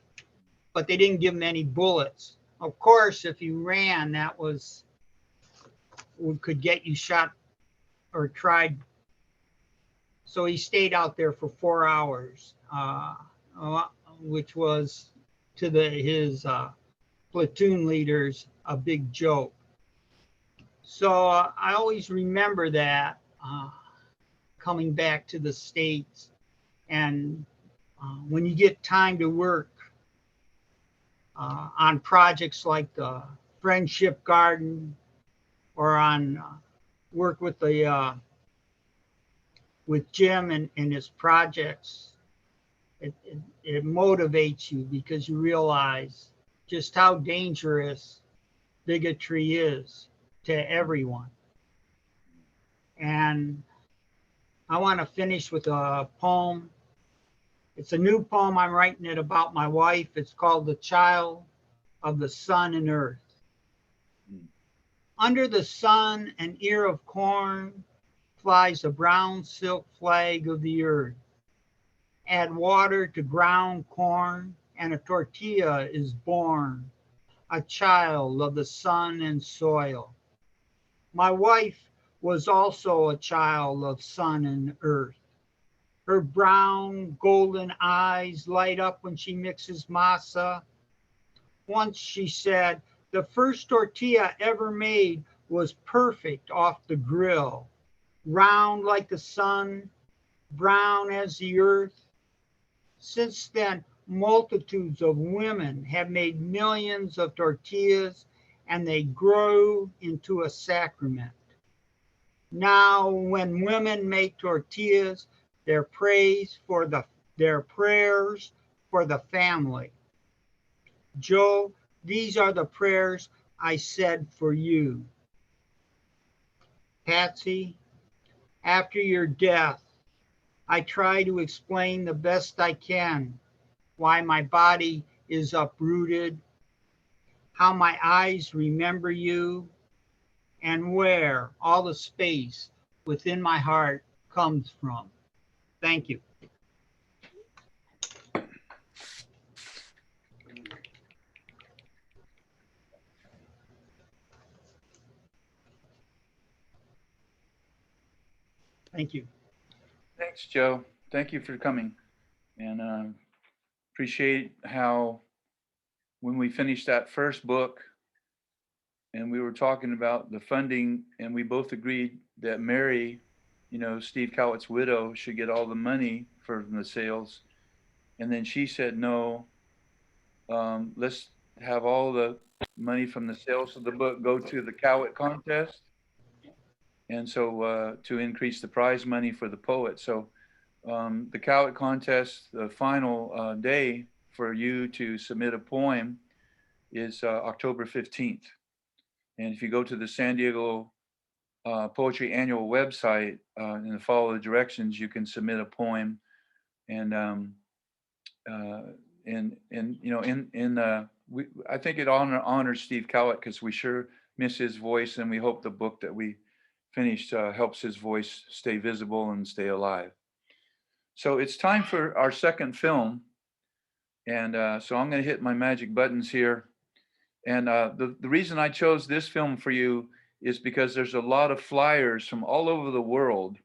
but they didn't give him any bullets. Of course, if you ran, that could get you shot or tried. So he stayed out there for 4 hours. which was to his platoon leaders a big joke. So I always remember that coming back to the States, and when you get time to work on projects like the Friendship Garden, or on work with the with Jim and his projects, it motivates you because you realize just how dangerous bigotry is to everyone. And I want to finish with a poem. It's a new poem. I'm writing it about my wife. It's called The Child of the Sun and Earth. Under the sun, an ear of corn flies a brown silk flag of the earth. Add water to ground corn, and a tortilla is born, a child of the sun and soil. My wife was also a child of sun and earth. Her brown, golden eyes light up when she mixes masa. Once she said, the first tortilla ever made was perfect off the grill, round like the sun, brown as the earth. Since then, multitudes of women have made millions of tortillas, and they grow into a sacrament. Now, when women make tortillas, their prayers for the family. Joe, these are the prayers I said for you. Patsy, after your death, I try to explain the best I can why my body is uprooted, how my eyes remember you, and where all the space within my heart comes from. Thank you. Thank you. Thanks, Joe. Thank you for coming. And appreciate how when we finished that first book and we were talking about the funding, and we both agreed that Mary, Steve Cowett's widow, should get all the money from the sales. And then she said, no, let's have all the money from the sales of the book go to the Cowett contest. And so to increase the prize money for the poet. So the Cowett contest, the final day for you to submit a poem is October 15th. And if you go to the San Diego Poetry Annual website and follow the directions, you can submit a poem. And I think it honors Steve Cowett, because we sure miss his voice, and we hope the book that we finished helps his voice stay visible and stay alive. So it's time for our second film. And so I'm going to hit my magic buttons here. And the reason I chose this film for you is because there's a lot of flyers from all over the world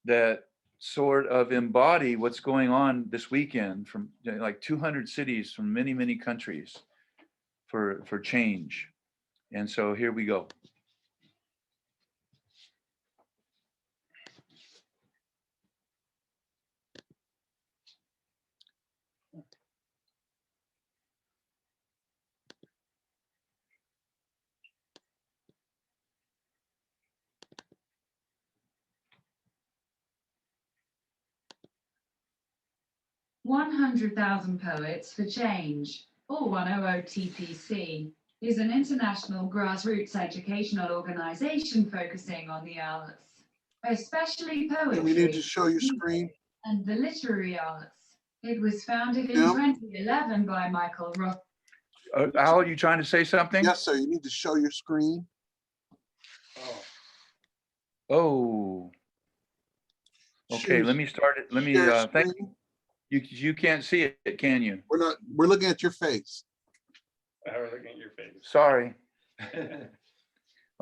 that sort of embody what's going on this weekend from like 200 cities from many, many countries for change. And so here we go. "100,000 Poets for Change, or 100TPC, is an international grassroots educational organization focusing on the arts, especially poetry. And we need to show your screen. And the literary arts. It was founded in 2011 by Michael Roth. Al, are you trying to say something? Yes, sir. You need to show your screen. Oh. Okay, let me start it. Let me thank you. You can't see it, can you? We're looking at your face. We're looking at your face. Sorry.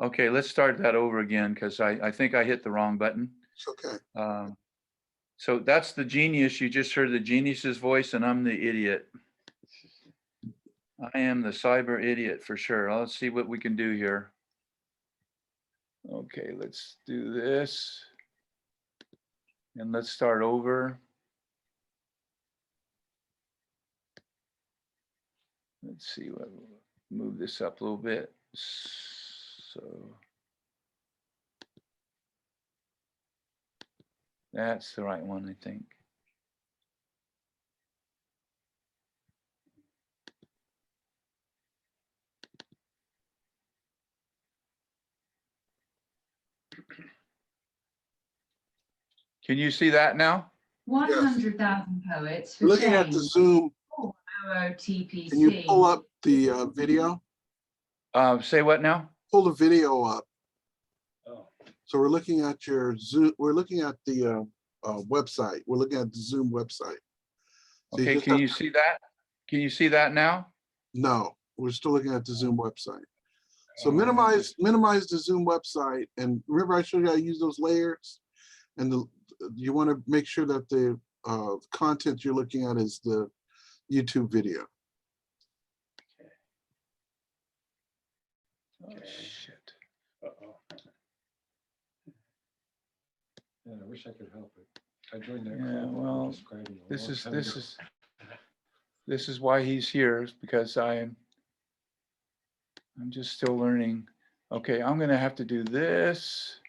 Okay, let's start that over again, because I think I hit the wrong button. It's okay. So that's the genius. You just heard the genius's voice, and I'm the idiot. I am the cyber idiot for sure. Let's see what we can do here. Okay, let's do this. And let's start over. Let's see what, move this up a little bit. So that's the right one, I think. Can you see that now? 100,000 poets for Looking at the change. Zoom, OOTPC. can you pull up the video? Say what now? Pull the video up. Oh. So we're looking at your Zoom. We're looking at the website. We're looking at the Zoom website. So Okay, can you see that? Can you see that now? No, we're still looking at the Zoom website. So minimize the Zoom website, and remember I showed you how to use those layers, and you want to make sure that the content you're looking at is the YouTube video. Oh shit! Uh-oh. Yeah, I wish I could help it. I joined that. Yeah, call well, describing a this long is time this ago. is this is why he's here, is because I'm just still learning. Okay, I'm gonna have to do this.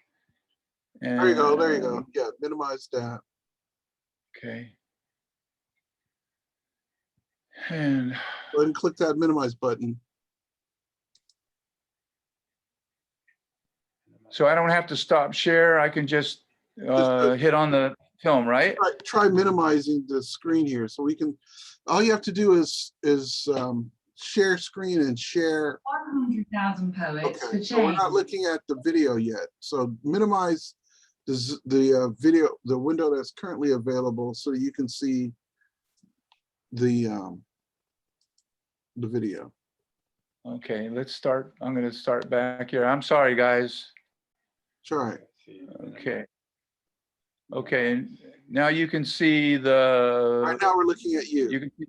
And, There you go. There you go. Yeah, minimize that. Okay. And go ahead and click that minimize button. So I don't have to stop share. I can just hit on the film, right? Try minimizing the screen here, so we can. All you have to do is share screen and share. 100,000 poets for Okay, change. so we're not looking at the video yet. So minimize the video, the window that's currently available, so you can see the video. Okay, let's start. I'm going to start back here. I'm sorry, guys. Try. Okay. Okay, and now you can see the. Right now we're looking at you. You can see.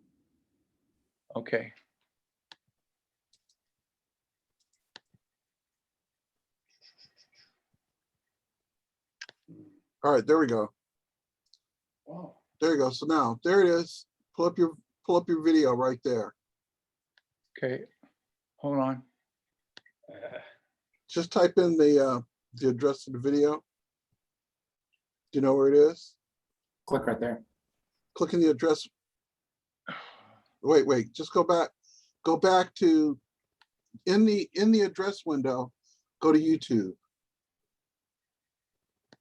Okay. All right, there we go. Wow. There you go. So now there it is. Pull up your video right there. Okay, hold on. Just type in the address of the video. Do you know where it is? Click right there. Click in the address. Wait, just go back. Go back to in the address window, go to YouTube.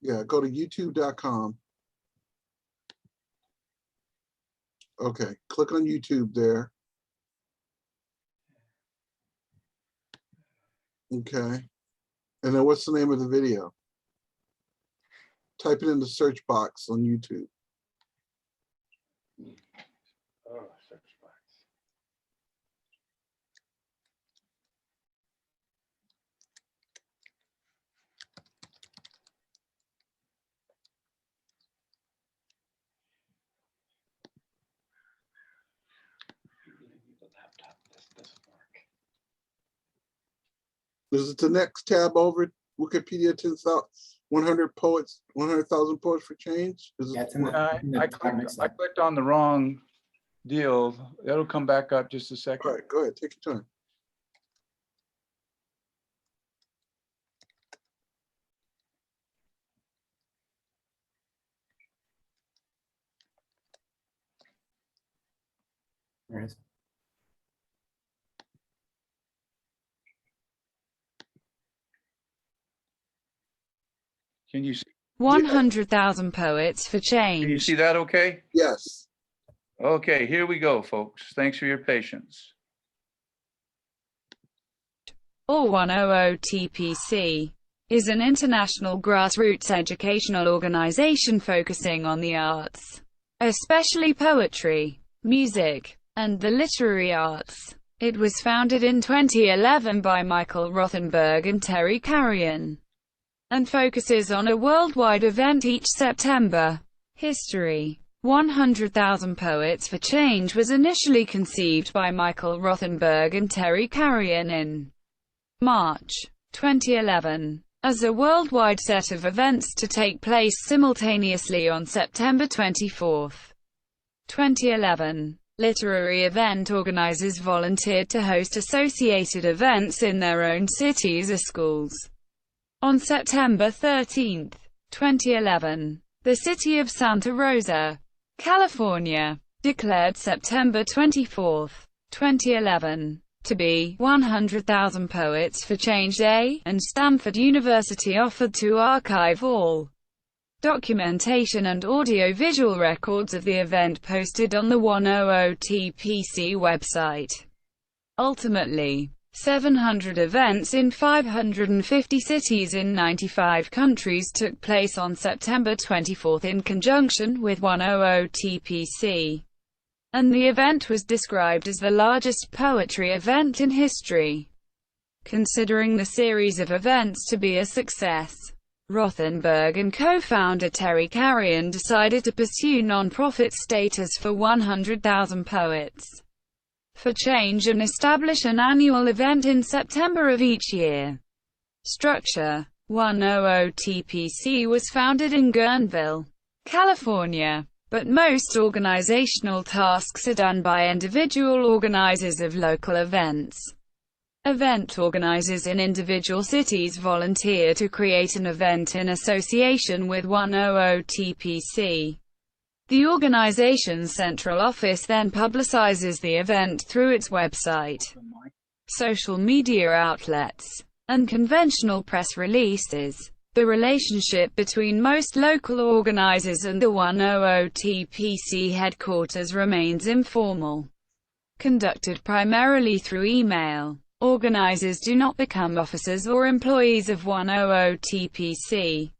Yeah, go to youtube.com. Okay, click on YouTube there. Okay. And then what's the name of the video? Type it in the search box on YouTube. Oh, search box. This is the next tab over. Wikipedia 10,000 100 poets, 100,000 poets for change. Is it? I clicked on the wrong deal. It'll come back up just a second. All right, go ahead, take your time. There it is. Can you see? 100,000 poets for change. Can you see that okay? Yes. Okay, here we go, folks. Thanks for your patience. ReEvolutionary is an international grassroots educational organization focusing on the arts, especially poetry, music, and the literary arts. It was founded in 2011 by Michael Rothenberg and Terry Carrion, and focuses on a worldwide event each September. History. 100,000 Poets for Change was initially conceived by Michael Rothenberg and Terry Carrion in March 2011 as a worldwide set of events to take place simultaneously on September 24, 2011. Literary event organizers volunteered to host associated events in their own cities or schools. On September 13, 2011, the city of Santa Rosa, California, declared September 24, 2011, to be 100,000 Poets for Change Day, and Stanford University offered to archive all documentation and audio-visual records of the event posted on the 100TPC website. Ultimately, 700 events in 550 cities in 95 countries took place on September 24 in conjunction with 100TPC, and the event was described as the largest poetry event in history. Considering the series of events to be a success, Rothenberg and co-founder Terry Carrion decided to pursue non-profit status for 100,000 Poets for Change and establish an annual event in September of each year. Structure. 100TPC was founded in Guerneville, California, but most organizational tasks are done by individual organizers of local events. Event organizers in individual cities volunteer to create an event in association with 100TPC. The organization's central office then publicizes the event through its website, social media outlets, and conventional press releases. The relationship between most local organizers and the 100TPC headquarters remains informal, conducted primarily through email. Organizers do not become officers or employees of 100TPC.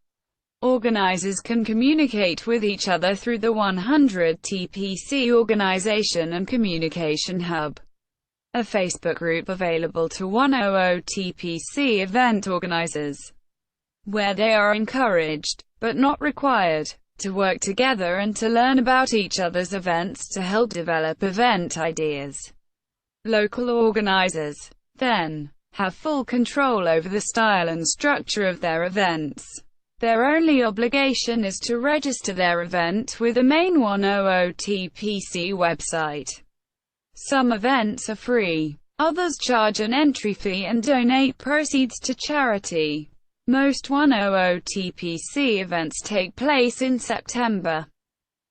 Organizers can communicate with each other through the 100TPC Organization and Communication Hub, a Facebook group available to 100TPC event organizers, where they are encouraged, but not required, to work together and to learn about each other's events to help develop event ideas. Local organizers, then, have full control over the style and structure of their events. Their only obligation is to register their event with the main 100TPC website. Some events are free, others charge an entry fee and donate proceeds to charity. Most 100TPC events take place in September.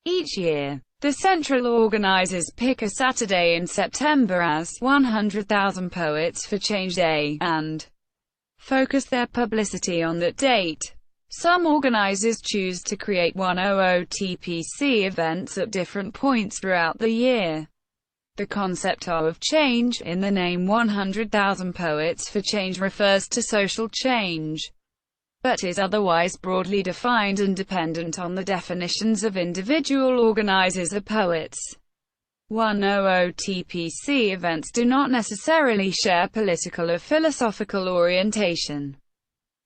Each year, the central organizers pick a Saturday in September as 100,000 Poets for Change Day, and focus their publicity on that date. Some organizers choose to create 100TPC events at different points throughout the year. The concept of change in the name 100,000 Poets for Change refers to social change, but is otherwise broadly defined and dependent on the definitions of individual organizers or poets. 100TPC events do not necessarily share political or philosophical orientation.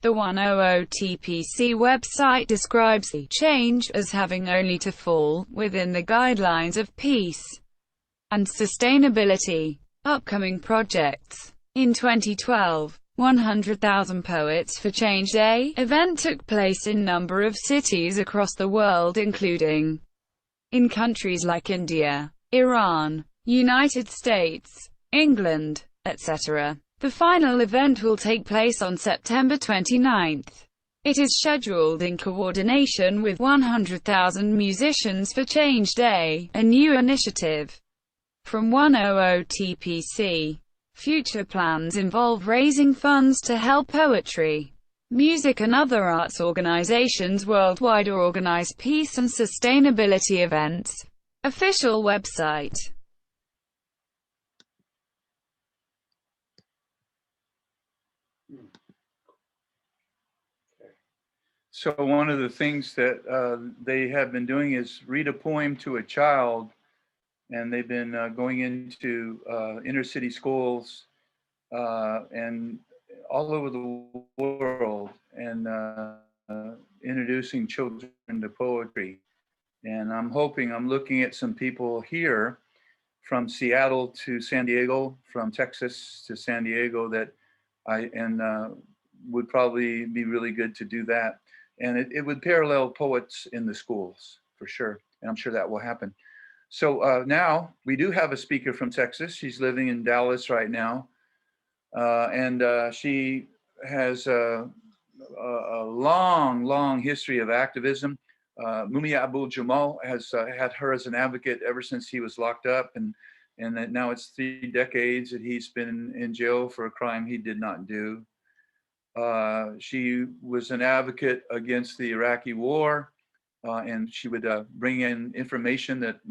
The 100TPC website describes the change as having only to fall within the guidelines of peace and sustainability. Upcoming projects. In 2012, 100,000 Poets for Change Day event took place in a number of cities across the world, including in countries like India, Iran, United States, England, etc. The final event will take place on September 29th. It is scheduled in coordination with 100,000 Musicians for Change Day, a new initiative from 100TPC. Future plans involve raising funds to help poetry, music and other arts organizations worldwide organize peace and sustainability events. Official website. So one of the things that they have been doing is read a poem to a child, and they've been going into inner city schools and all over the world and introducing children to poetry And I'm looking at some people here from Seattle to San Diego, from Texas to San Diego that would probably be really good to do that. And it would parallel poets in the schools for sure. And I'm sure that will happen. So now we do have a speaker from Texas. She's living in Dallas right now. And she has a long history of activism. Mumia Abu-Jamal has had her as an advocate ever since he was locked up, and that now it's 3 decades that he's been in jail for a crime he did not do. She was an advocate against the Iraqi war, and she would bring in information that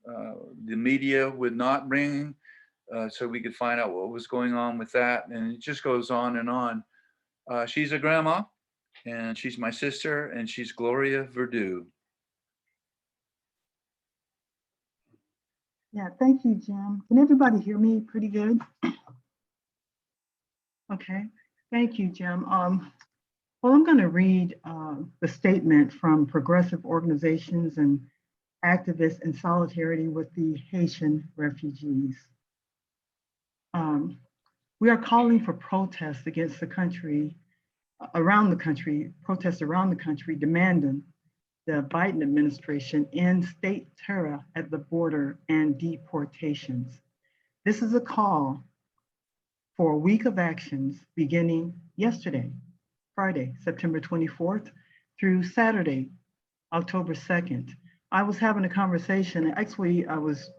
the media would not bring, so we could find out what was going on with that, and it just goes on and on. She's a grandma, and she's my sister, and she's Gloria Verdu. Yeah, thank you, Jim. Can everybody hear me pretty good? Okay, thank you, Jim. Well, I'm going to read the statement from progressive organizations and activists in solidarity with the Haitian refugees. We are calling for protests against the country, protests around the country demanding the Biden administration end state terror at the border and deportations. This is a call for a week of actions beginning yesterday, Friday, September 24th, through Saturday, October 2nd. I was having a conversation, actually I was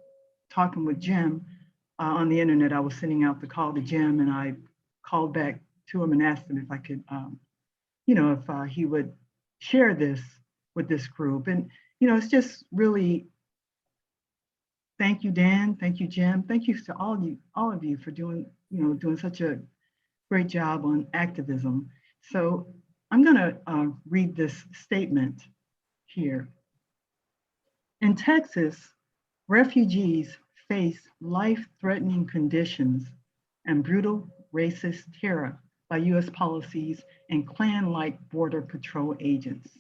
talking with Jim on the internet. I was sending out the call to Jim, and I called back to him and asked him if I could, if he would share this with this group. And, it's just really, thank you, Dan, thank you, Jim. Thank you to all of you for doing such a great job on activism. So I'm gonna read this statement here. In Texas, refugees face life-threatening conditions and brutal racist terror by US policies and Klan-like Border Patrol agents.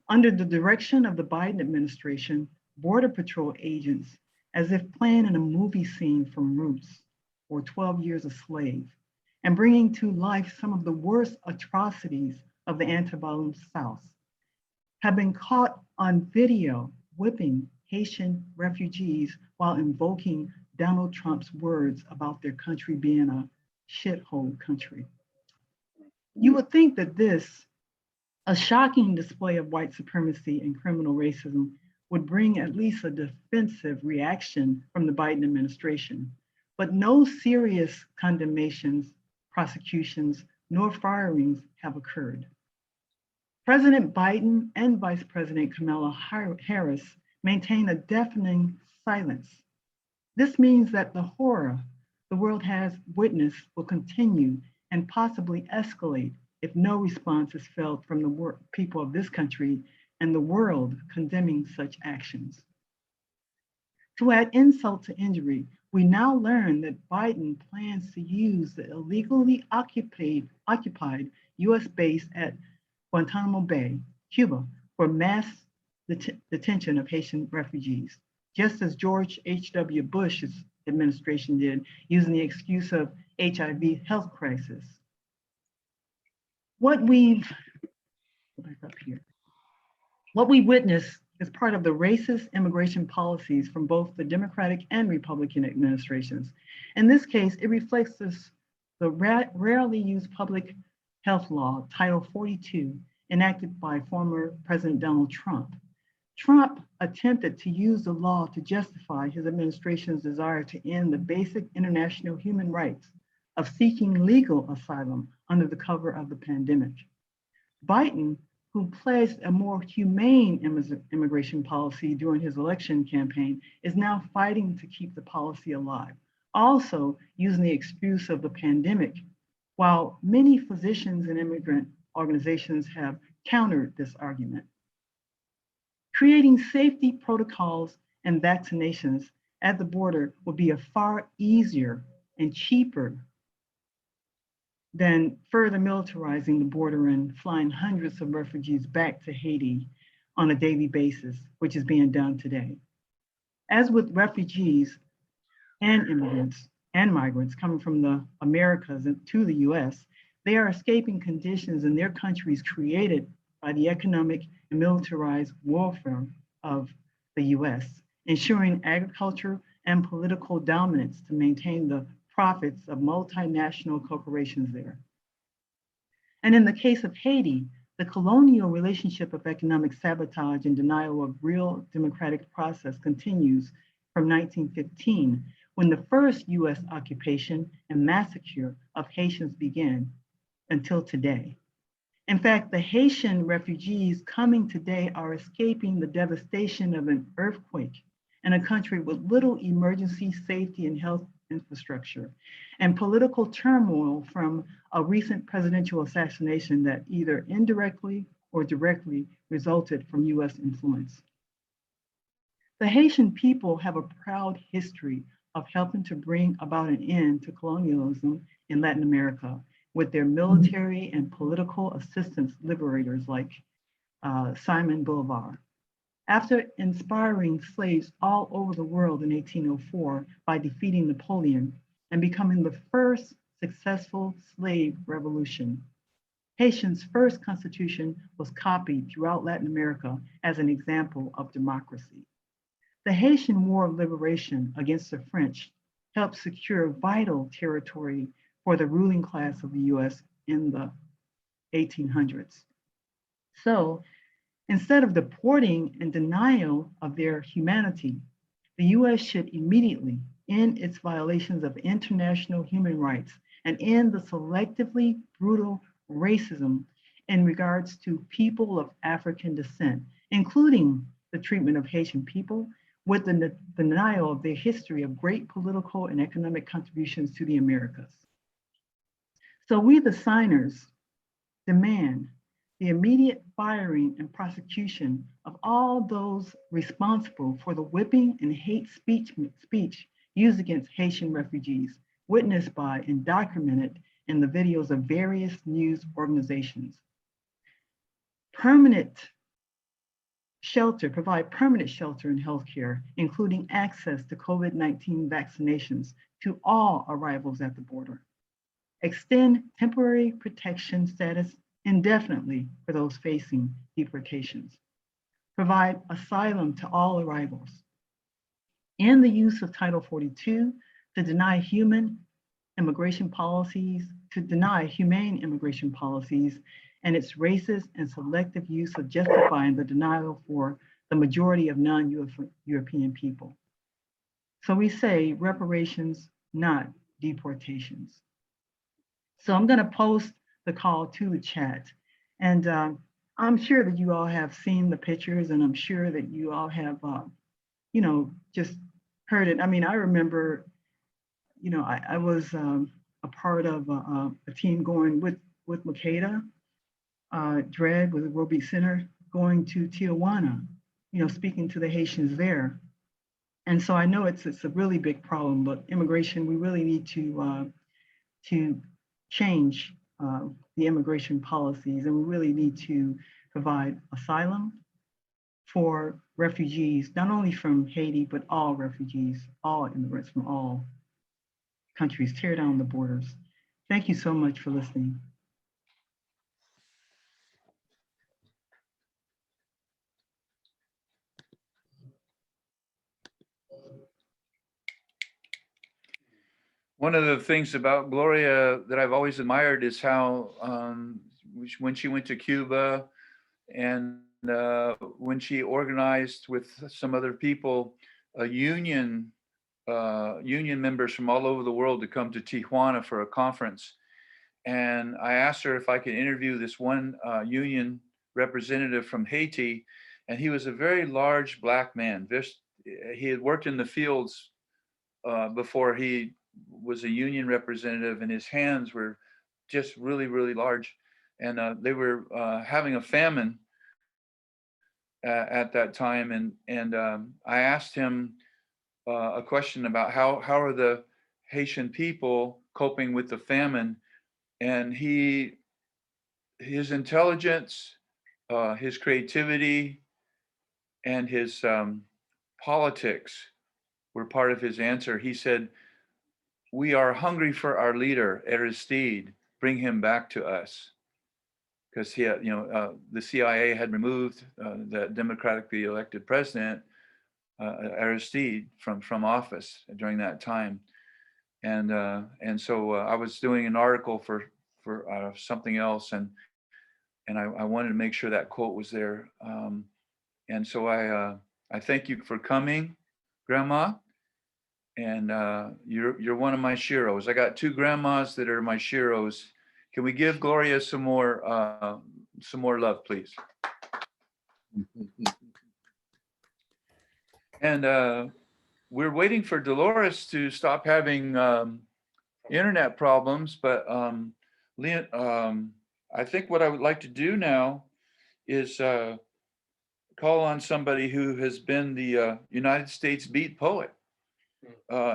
Under the direction of the Biden administration, Border Patrol agents, as if playing in a movie scene from Roots or 12 Years a Slave, and bringing to life some of the worst atrocities of the antebellum South, have been caught on video whipping Haitian refugees while invoking Donald Trump's words about their country being a shithole country. You would think that this, a shocking display of white supremacy and criminal racism, would bring at least a defensive reaction from the Biden administration, but no serious condemnations, prosecutions, nor firings have occurred. President Biden and Vice President Kamala Harris maintain a deafening silence. This means that the horror the world has witnessed will continue and possibly escalate if no response is felt from the people of this country and the world condemning such actions. To add insult to injury, we now learn that Biden plans to use the illegally occupied US base at Guantanamo Bay, Cuba, for mass detention of Haitian refugees, just as George H.W. Bush's administration did, using the excuse of HIV health crisis. What we witness is part of the racist immigration policies from both the Democratic and Republican administrations. In this case, it reflects the rarely used public health law, Title 42, enacted by former President Donald Trump. Trump attempted to use the law to justify his administration's desire to end the basic international human rights of seeking legal asylum under the cover of the pandemic. Biden, who pledged a more humane immigration policy during his election campaign, is now fighting to keep the policy alive, also using the excuse of the pandemic, while many physicians and immigrant organizations have countered this argument. Creating safety protocols and vaccinations at the border would be a far easier and cheaper than further militarizing the border and flying hundreds of refugees back to Haiti on a daily basis, which is being done today. As with refugees and immigrants and migrants coming from the Americas to the US, they are escaping conditions in their countries created by the economic and militarized warfare of the US, ensuring agriculture and political dominance to maintain the profits of multinational corporations there. And in the case of Haiti, the colonial relationship of economic sabotage and denial of real democratic process continues from 1915, when the first US occupation and massacre of Haitians began, until today. In fact, the Haitian refugees coming today are escaping the devastation of an earthquake in a country with little emergency safety and health infrastructure, and political turmoil from a recent presidential assassination that either indirectly or directly resulted from US influence. The Haitian people have a proud history of helping to bring about an end to colonialism in Latin America with their military and political assistance liberators like Simon Bolivar. After inspiring slaves all over the world in 1804 by defeating Napoleon and becoming the first successful slave revolution, Haiti's first constitution was copied throughout Latin America as an example of democracy. The Haitian War of Liberation against the French helped secure vital territory for the ruling class of the US in the 1800s. So instead of deporting in denial of their humanity, the US should immediately end its violations of international human rights and end the selectively brutal racism in regards to people of African descent, including the treatment of Haitian people with the denial of their history of great political and economic contributions to the Americas. So we, the signers, demand the immediate firing and prosecution of all those responsible for the whipping and hate speech used against Haitian refugees, witnessed by and documented in the videos of various news organizations. Provide permanent shelter and healthcare, including access to COVID-19 vaccinations to all arrivals at the border. Extend temporary protection status indefinitely for those facing deportations. Provide asylum to all arrivals. And the use of Title 42 to deny humane immigration policies and its racist and selective use of justifying the denial for the majority of non-European people. So we say reparations, not deportations. So I'm going to post the call to the chat. And I'm sure that you all have seen the pictures, and I'm sure that you all have, just heard it. I mean, I remember, I was a part of a team going with Makeda, Dredd with the World Beat Center, going to Tijuana, speaking to the Haitians there. And so I know it's a really big problem, but immigration, we really need to change the immigration policies, and we really need to provide asylum for refugees, not only from Haiti, but all refugees, all immigrants from all countries. Tear down the borders. Thank you so much for listening. One of the things about Gloria that I've always admired is how when she went to Cuba and when she organized with some other people, union members from all over the world to come to Tijuana for a conference. And I asked her if I could interview this one union representative from Haiti, and he was a very large Black man. He had worked in the fields before he was a union representative, and his hands were just really, really large. And they were having a famine at that time. And I asked him a question about how are the Haitian people coping with the famine? And his intelligence, his creativity, and his politics were part of his answer. He said, "We are hungry for our leader, Aristide. Bring him back to us." Because he had, the CIA had removed the democratically elected president, Aristide, from office during that time. And so I was doing an article for something else, and I wanted to make sure that quote was there. And so I thank you for coming, Grandma. And you're one of my sheroes. I got two grandmas that are my sheroes. Can we give Gloria some more love, please? And we're waiting for Dolores to stop having internet problems, but Leon, I think what I would like to do now is call on somebody who has been the United States beat poet.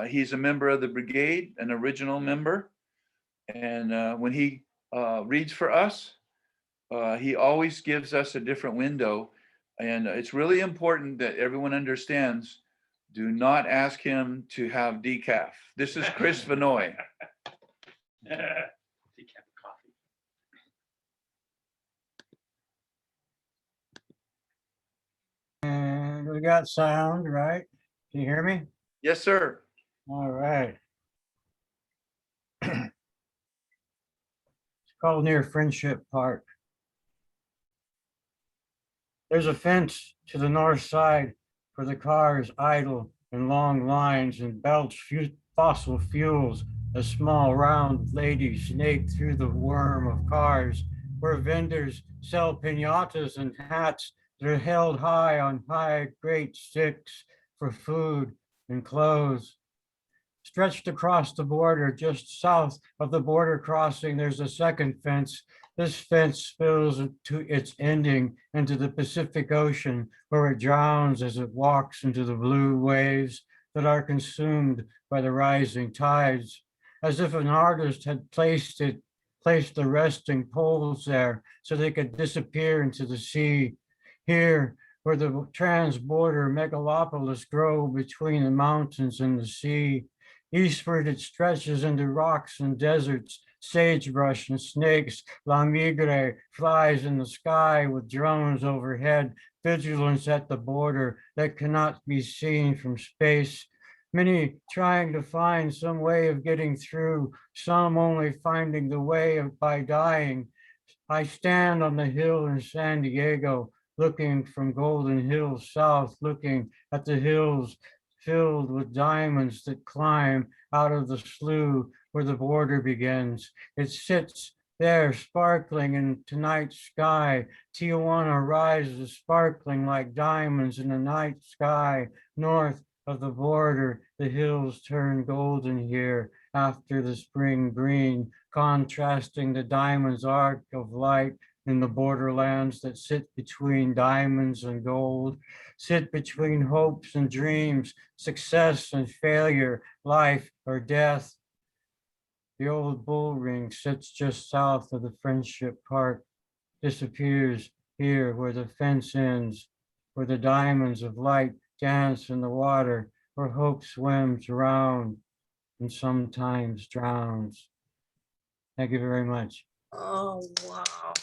He's a member of the Brigade, an original member, and when he reads for us, he always gives us a different window, and it's really important that everyone understands, do not ask him to have decaf. This is Chris Vanoy. Decaf coffee. And we got sound, right? Can you hear me? Yes, sir. All right. It's called Near Friendship Park. There's a fence to the north side for the cars idle in long lines and belch fossil fuels. A small round lady snake through the worm of cars where vendors sell piñatas and hats that are held high on high great sticks for food and clothes. Stretched across the border, just south of the border crossing, there's a second fence. This fence spills to its ending into the Pacific Ocean, where it drowns as it walks into the blue waves that are consumed by the rising tides, as if an artist had placed the resting poles there so they could disappear into the sea. Here, where the trans-border megalopolis grow between the mountains and the sea. Eastward, it stretches into rocks and deserts, sagebrush and snakes. La Migre flies in the sky with drones overhead, vigilance at the border that cannot be seen from space. Many trying to find some way of getting through, some only finding the way by dying. I stand on the hill in San Diego, looking from Golden Hills south, looking at the hills filled with diamonds that climb out of the slough where the border begins. It sits there sparkling in tonight's sky. Tijuana rises sparkling like diamonds in the night sky. North of the border, the hills turn golden here after the spring green, contrasting the diamond's arc of light in the borderlands that sit between diamonds and gold, sit between hopes and dreams, success and failure, life or death. The old bull ring sits just south of the Friendship Park, disappears here where the fence ends, where the diamonds of light dance in the water, where hope swims around and sometimes drowns. Thank you very much. Oh, wow.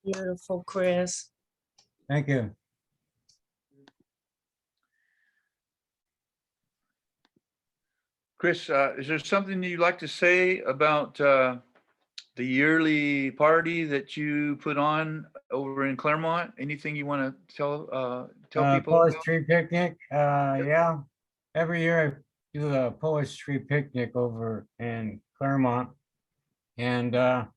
Beautiful, Chris. Thank you. Chris, is there something you'd like to say about the yearly party that you put on over in Claremont? Anything you want to tell people? Poetry picnic. Yeah. Every year I do a poetry picnic over in Claremont. And I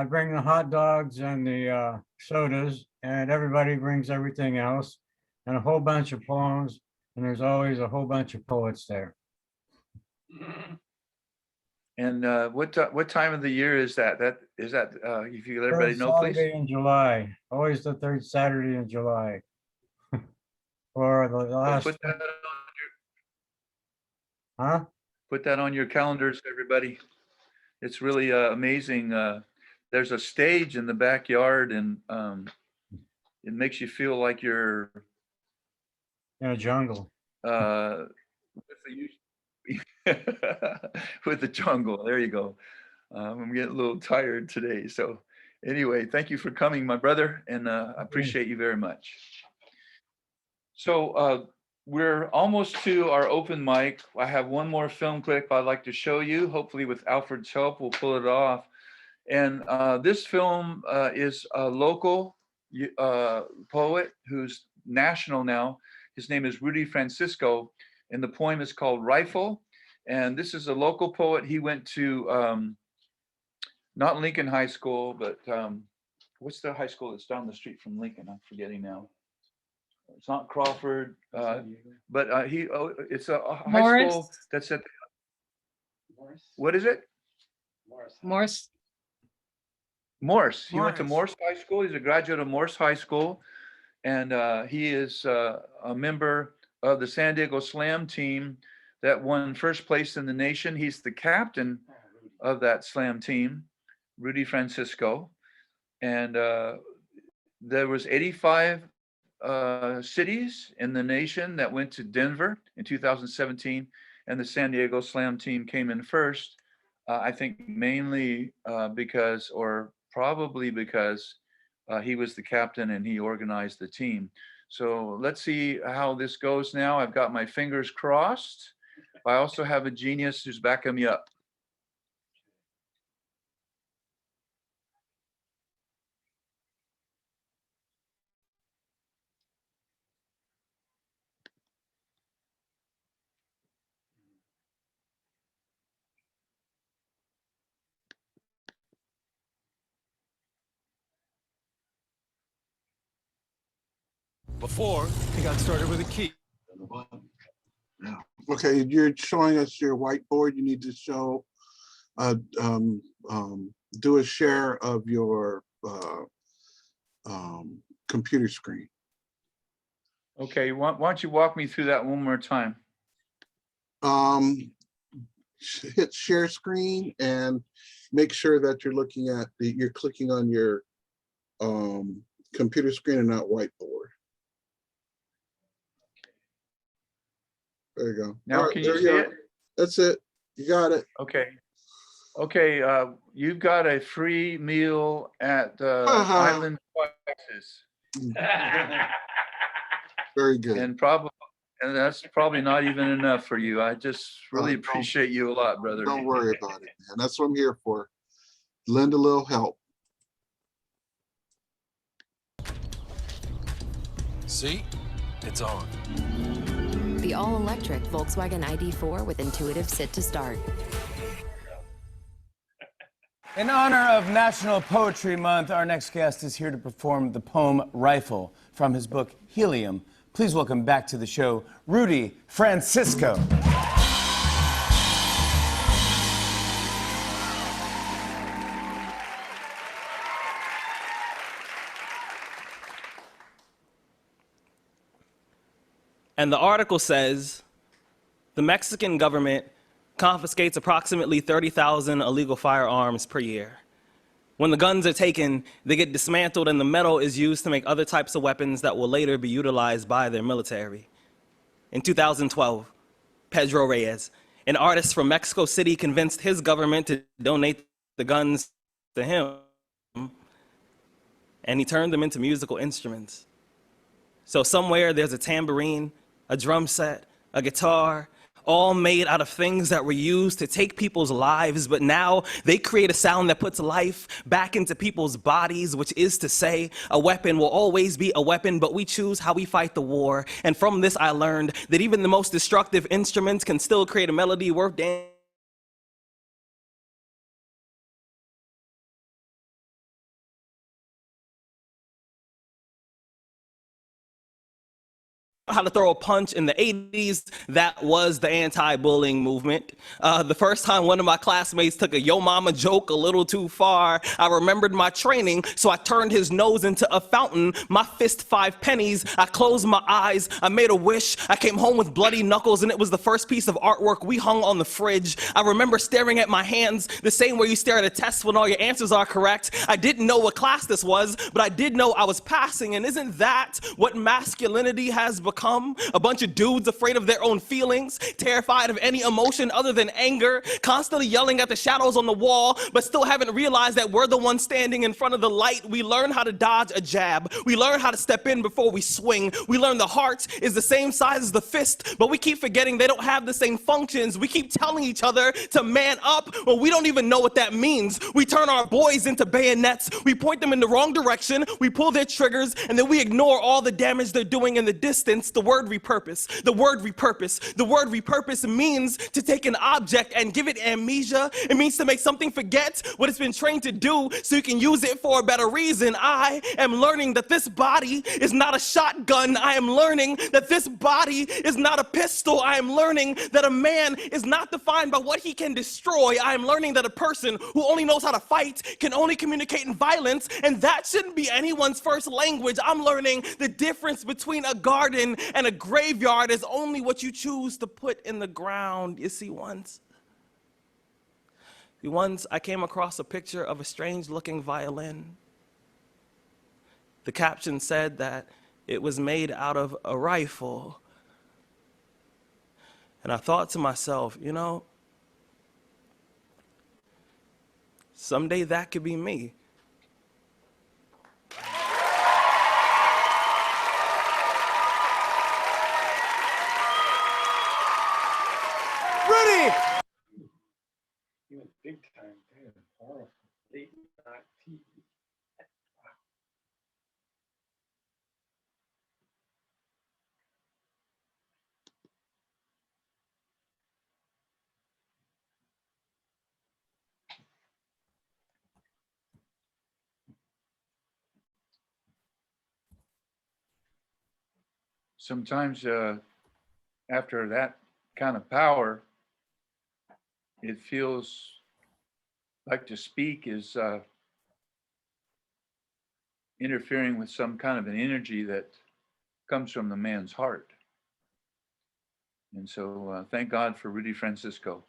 bring the hot dogs and the sodas, and everybody brings everything else and a whole bunch of poems. And there's always a whole bunch of poets there. And what time of the year is that? If you let everybody know, please. Saturday in July, always the third Saturday in July. Or the last. Put that on Huh? Put that on your calendars, everybody. It's really amazing that there's a stage in the backyard, and it makes you feel like you're in a jungle. With with the jungle. There you go. I'm getting a little tired today. So anyway, thank you for coming, my brother, and I appreciate you very much. So we're almost to our open mic. I have one more film clip I'd like to show you. Hopefully with Alfred's help, we'll pull it off. And this film is a local poet who's national now. His name is Rudy Francisco, and the poem is called Rifle. And this is a local poet. He went to not Lincoln High School, but what's the high school that's down the street from Lincoln? I'm forgetting now. It's not Crawford, but it's a high school that's at. What is it? Morse. Morse. He went to Morse High School. He's a graduate of Morse High School, and he is a member of the San Diego Slam team that won first place in the nation. He's the captain of that Slam team, Rudy Francisco, and there was 85 cities in the nation that went to Denver in 2017, and the San Diego Slam team came in first. I think mainly because, or probably because, he was the captain and he organized the team. So let's see how this goes now. I've got my fingers crossed. I also have a genius who's backing me up. Before, he got started with a key. Okay, you're showing us your whiteboard. You need to show, do a share of your computer screen. Okay, why don't you walk me through that one more time? Hit share screen and make sure that you're looking at you're clicking on your computer screen and not whiteboard. There you go. Now, can you see it? That's it. You got it. Okay. Okay, you've got a free meal at Island Spices. Very good. And that's probably not even enough for you. I just really appreciate you a lot, brother. Don't worry about it, man. That's what I'm here for. Lend a little help. See? It's on. The all-electric Volkswagen ID4 with intuitive sit to start. In honor of National Poetry Month, our next guest is here to perform the poem Rifle from his book Helium. Please welcome back to the show, Rudy Francisco. And the article says, the Mexican government confiscates approximately 30,000 illegal firearms per year. When the guns are taken, they get dismantled and the metal is used to make other types of weapons that will later be utilized by their military. In 2012, Pedro Reyes, an artist from Mexico City, convinced his government to donate the guns to him, and he turned them into musical instruments. So somewhere there's a tambourine, a drum set, a guitar, all made out of things that were used to take people's lives, but now they create a sound that puts life back into people's bodies, which is to say, a weapon will always be a weapon, but we choose how we fight the war. And from this I learned that even the most destructive instruments can still create a melody worth dancing. how to throw a punch in the 80s. That was the anti-bullying movement. The first time one of my classmates took a yo mama joke a little too far, I remembered my training, so I turned his nose into a fountain. My fist 5 pennies. I closed my eyes. I made a wish. I came home with bloody knuckles, and it was the first piece of artwork we hung on the fridge. I remember staring at my hands the same way you stare at a test when all your answers are correct. I didn't know what class this was, but I did know I was passing, and isn't that what masculinity has become? A bunch of dudes afraid of their own feelings, terrified of any emotion other than anger, constantly yelling at the shadows on the wall, but still haven't realized that we're the ones standing in front of the light. We learn how to dodge a jab. We learn how to step in before we swing. We learn the heart is the same size as the fist, but we keep forgetting they don't have the same functions. We keep telling each other to man up, but we don't even know what that means. We turn our boys into bayonets. We point them in the wrong direction. We pull their triggers, and then we ignore all the damage they're doing in the distance. The word repurpose, the word repurpose. The word repurpose means to take an object and give it amnesia. It means to make something forget what it's been trained to do so you can use it for a better reason. I am learning that this body is not a shotgun. I am learning that this body is not a pistol. I am learning that a man is not defined by what he can destroy. I am learning that a person who only knows how to fight can only communicate in violence, and that shouldn't be anyone's first language. I'm learning the difference between a garden and a graveyard is only what you choose to put in the ground. You see, once I came across a picture of a strange-looking violin. The caption said that it was made out of a rifle. And I thought to myself, you know, someday that could be me. Rudy! You went big time, damn, powerful. Late night TV. Sometimes after that kind of power, it feels like to speak is interfering with some kind of an energy that comes from the man's heart. And so thank God for Rudy Francisco.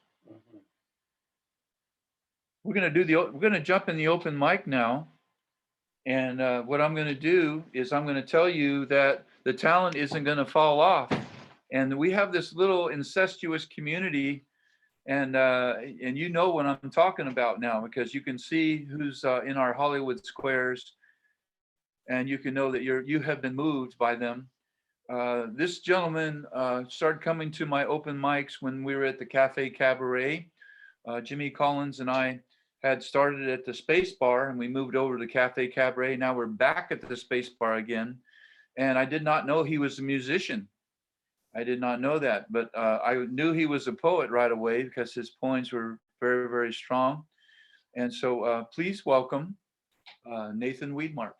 We're going to jump in the open mic now. And what I'm going to do is I'm going to tell you that the talent isn't going to fall off. And we have this little incestuous community, and you know what I'm talking about now, because you can see who's in our Hollywood squares, and you can know that you have been moved by them. This gentleman started coming to my open mics when we were at the Cafe Cabaret. Jimmy Collins and I had started at the Space Bar, and we moved over to the Cafe Cabaret. Now we're back at the Space Bar again. And I did not know he was a musician. I did not know that, but I knew he was a poet right away because his poems were very, very strong. And so please welcome Nathan Weedmark.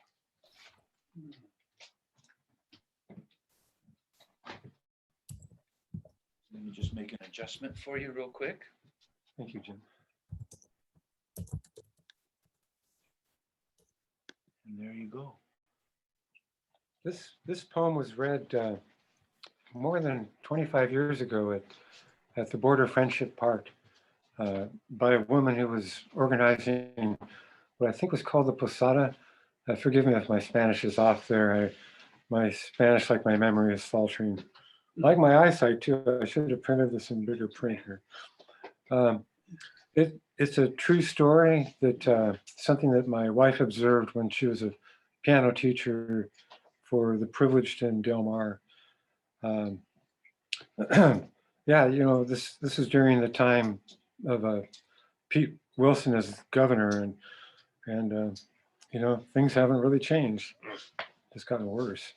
Let me just make an adjustment for you real quick. Thank you, Jim. And there you go. This poem was read more than 25 years ago at the Border Friendship Park by a woman who was organizing what I think was called the Posada. Forgive me if my Spanish is off there. My Spanish, like my memory, is faltering. Like my eyesight too. I should have printed this in bigger print here. It's a true story, that something that my wife observed when she was a piano teacher for the privileged in Del Mar. Yeah, you know, this is during the time of Pete Wilson as governor, and you know, things haven't really changed. It's gotten worse.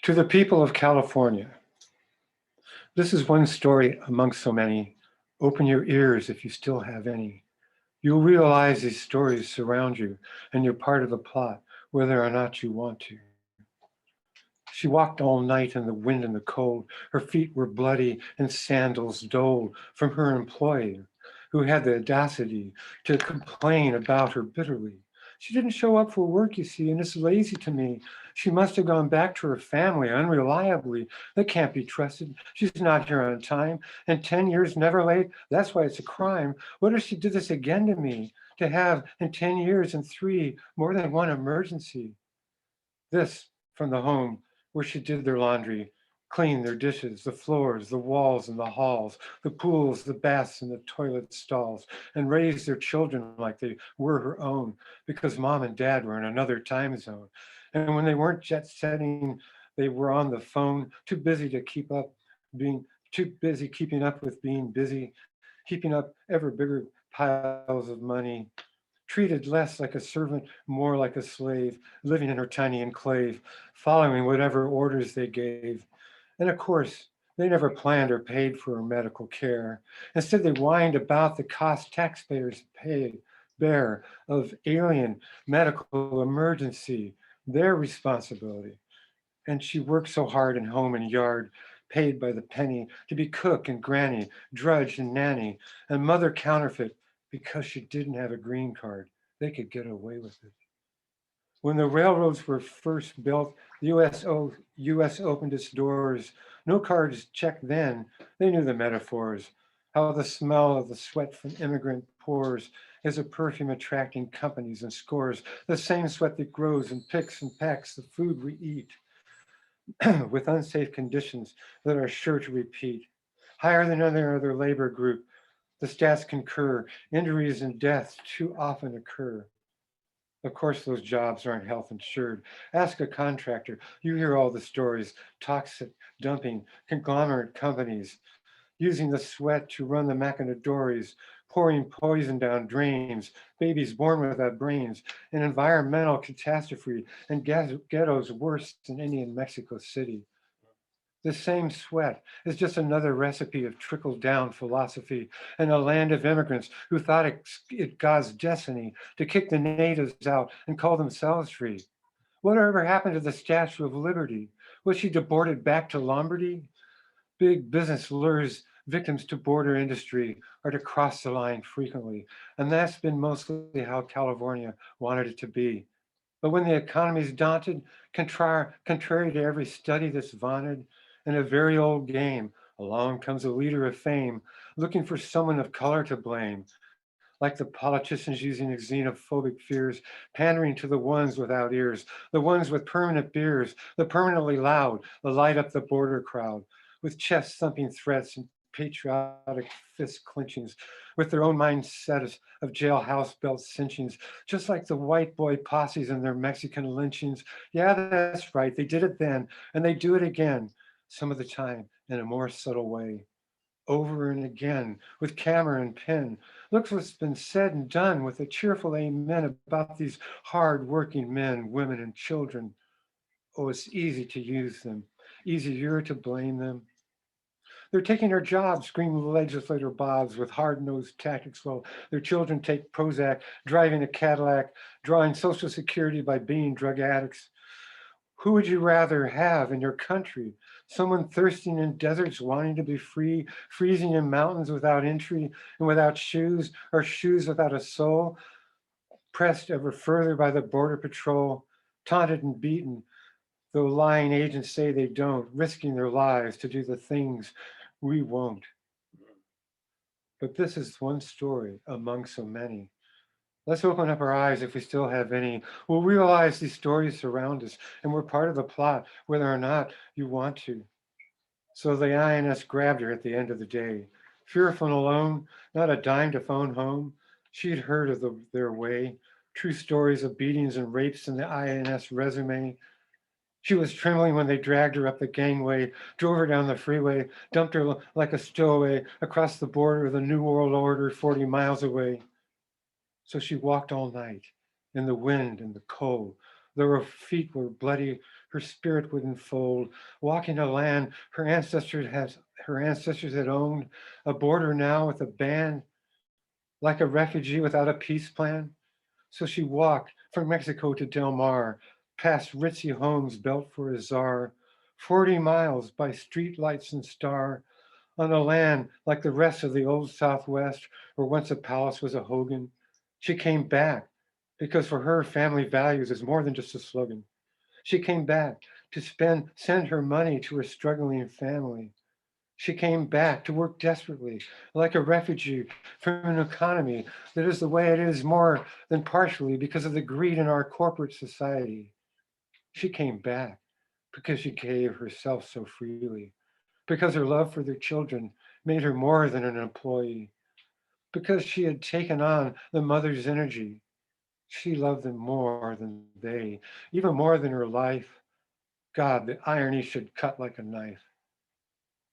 To the people of California, this is one story amongst so many. Open your ears if you still have any. You'll realize these stories surround you, and you're part of the plot, whether or not you want to. She walked all night in the wind and the cold. Her feet were bloody and sandals doled from her employer, who had the audacity to complain about her bitterly. She didn't show up for work, you see, and it's lazy to me. She must have gone back to her family unreliably. That can't be trusted. She's not here on time, and 10 years never late. That's why it's a crime. What if she did this again to me? To have in 10 years and 3 more than one emergency. This from the home where she did their laundry, cleaned their dishes, the floors, the walls and the halls, the pools, the baths and the toilet stalls, and raised their children like they were her own, because mom and dad were in another time zone. And when they weren't jet setting, they were on the phone, too busy to keep up, being too busy keeping up with being busy, heaping up ever bigger piles of money, treated less like a servant, more like a slave, living in her tiny enclave, following whatever orders they gave. And of course, they never planned or paid for her medical care. Instead, they whined about the cost taxpayers bear of alien medical emergency, their responsibility. And she worked so hard in home and yard, paid by the penny, to be cook and granny, drudge and nanny, and mother counterfeit because she didn't have a green card. They could get away with it. When the railroads were first built, the US opened its doors. No cards checked then. They knew the metaphors, how the smell of the sweat from immigrant pores is a perfume attracting companies and scores, the same sweat that grows and picks and packs the food we eat. With unsafe conditions that are sure to repeat. Higher than any other labor group, the stats concur, injuries and deaths too often occur. Of course, those jobs aren't health insured. Ask a contractor. You hear all the stories, toxic dumping, conglomerate companies, using the sweat to run the maquiladoras, pouring poison down drains, babies born without brains, an environmental catastrophe, and ghettos worse than any in Mexico City. The same sweat is just another recipe of trickle-down philosophy in a land of immigrants who thought it God's destiny to kick the natives out and call themselves free. Whatever happened to the Statue of Liberty? Was she deported back to Lombardy? Big business lures victims to border industry or to cross the line frequently. And that's been mostly how California wanted it to be. But when the economy is daunted, contrary to every study that's vaunted, in a very old game, along comes a leader of fame, looking for someone of color to blame, like the politicians using xenophobic fears, pandering to the ones without ears, the ones with permanent beers, the permanently loud, the light up the border crowd, with chest thumping threats and patriotic fist clinchings, with their own mindset of jailhouse belt cinchings, just like the white boy posses and their Mexican lynchings. Yeah, that's right, they did it then, and they do it again, some of the time in a more subtle way. Over and again, with camera and pen. Look what's been said and done with a cheerful amen about these hard-working men, women, and children. Oh, it's easy to use them, easier to blame them. They're taking their jobs, scream legislator Bobs with hard-nosed tactics while their children take Prozac, driving a Cadillac, drawing Social Security by being drug addicts. Who would you rather have in your country? Someone thirsting in deserts, wanting to be free, freezing in mountains without entry and without shoes, or shoes without a soul, pressed ever further by the border patrol, taunted and beaten, though lying agents say they don't, risking their lives to do the things we won't. But this is one story among so many. Let's open up our eyes if we still have any. We'll realize these stories surround us and we're part of the plot, whether or not you want to. So the INS grabbed her at the end of the day. Fearful and alone, not a dime to phone home. She'd heard of their way, true stories of beatings and rapes in the INS resume. She was trembling when they dragged her up the gangway, drove her down the freeway, dumped her like a stowaway across the border of the New World Order 40 miles away. So she walked all night in the wind and the cold. Though her feet were bloody, her spirit wouldn't fold. Walking a land her ancestors had owned, a border now with a ban, like a refugee without a peace plan. So she walked from Mexico to Del Mar, past ritzy homes built for a czar, 40 miles by street lights and star, on a land like the rest of the old Southwest, where once a palace was a Hogan. She came back because for her, family values is more than just a slogan. She came back to send her money to her struggling family. She came back to work desperately, like a refugee from an economy that is the way it is more than partially because of the greed in our corporate society. She came back because she gave herself so freely, because her love for their children made her more than an employee, because she had taken on the mother's energy. She loved them more than they, even more than her life. God, the irony should cut like a knife.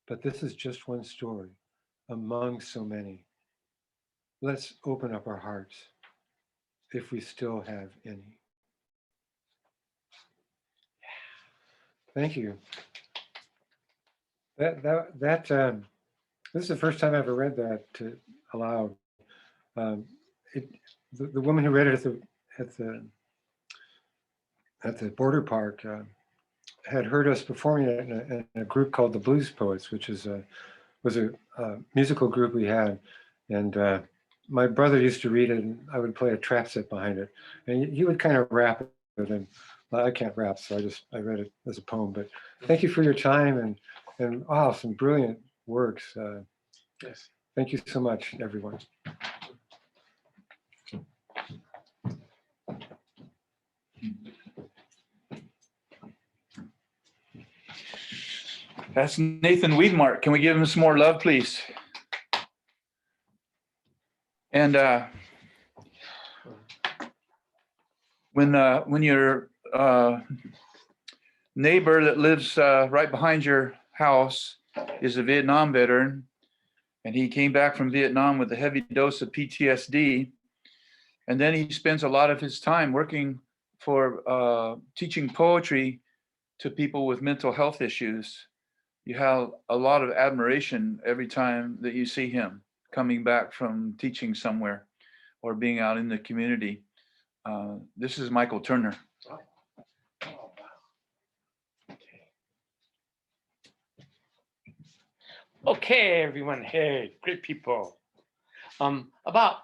But this is just one story among so many. Let's open up our hearts if we still have any. Thank you. This is the first time I ever read that aloud. It, the woman who read it at the border park had heard us performing it in a group called the Blues Poets, which was a musical group we had, and my brother used to read it, and I would play a trap set behind it, and he would kind of rap it, and I can't rap, so I read it as a poem. But thank you for your time, and wow, some brilliant works. Yes, thank you so much, everyone. That's Nathan Weedmark. Can we give him some more love, please? And when your neighbor that lives right behind your house is a Vietnam veteran, and he came back from Vietnam with a heavy dose of PTSD, and then he spends a lot of his time working for teaching poetry to people with mental health issues. You have a lot of admiration every time that you see him coming back from teaching somewhere or being out in the community. This is Michael Turner. Okay, everyone. Hey, great people. About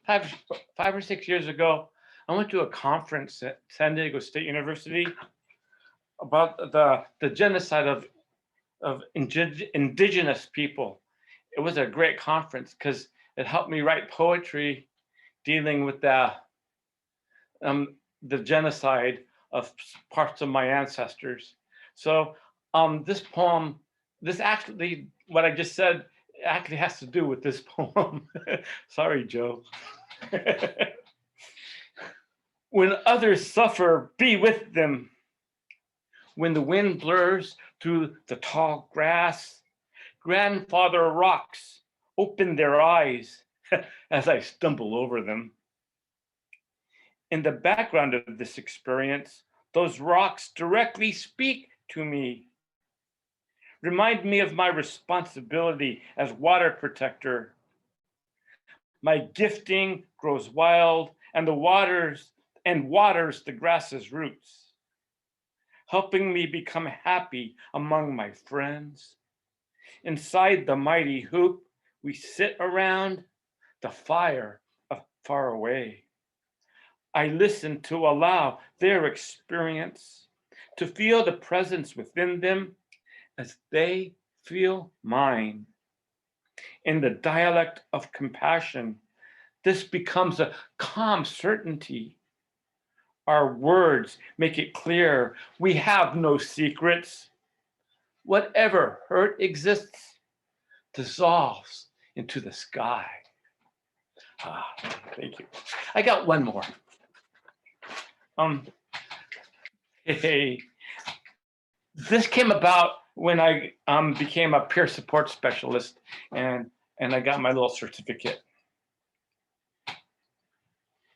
five or 6 years ago, I went to a conference at San Diego State University about the genocide of indigenous people. It was a great conference because it helped me write poetry dealing with the genocide of parts of my ancestors. So this poem, what I just said actually has to do with this poem. Sorry, Joe. When others suffer, be with them. When the wind blurs through the tall grass, grandfather rocks open their eyes as I stumble over them. In the background of this experience, those rocks directly speak to me. Remind me of my responsibility as water protector. My gifting grows wild and waters the grass's roots, helping me become happy among my friends. Inside the mighty hoop, we sit around the fire far away. I listen to allow their experience, to feel the presence within them as they feel mine. In the dialect of compassion, this becomes a calm certainty. Our words make it clear we have no secrets. Whatever hurt exists dissolves into the sky. Thank you. I got one more. Hey, this came about when I became a peer support specialist, and I got my little certificate.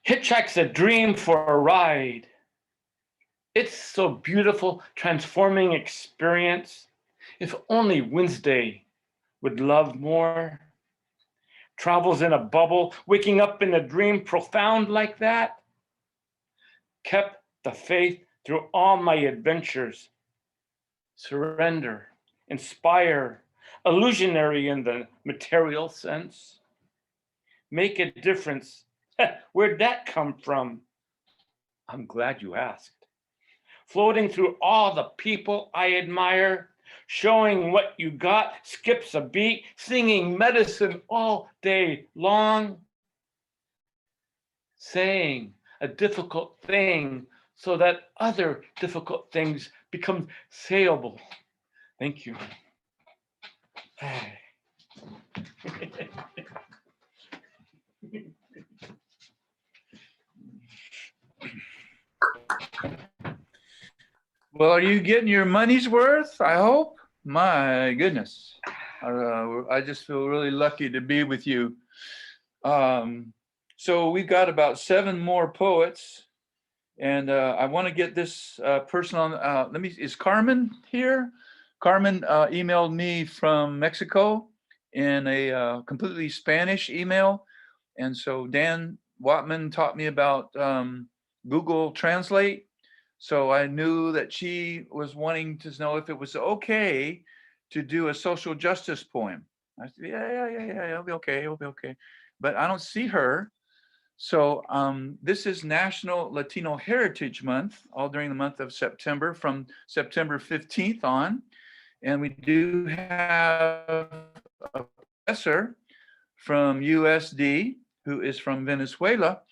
Hitchhike's a dream for a ride. It's so beautiful, transforming experience. If only Wednesday would love more. Travels in a bubble, waking up in a dream profound like that. Kept the faith through all my adventures. surrender, inspire, illusionary in the material sense. Make a difference. Where'd that come from? I'm glad you asked. Floating through all the people I admire, showing what you got, skips a beat, singing medicine all day long, saying a difficult thing so that other difficult things become sayable. Thank you. Well, are you getting your money's worth? I hope. My goodness. I just feel really lucky to be with you. So we've got about 7 more poets, and I want to get this person on. Is Carmen here? Carmen emailed me from Mexico in a completely Spanish email. And so Dan Watman taught me about Google Translate. So I knew that she was wanting to know if it was okay to do a social justice poem. I said, yeah, it'll be okay. But I don't see her. So this is National Latino Heritage Month, all during the month of September, from September 15th on. And we do have a professor from USD who is from Venezuela.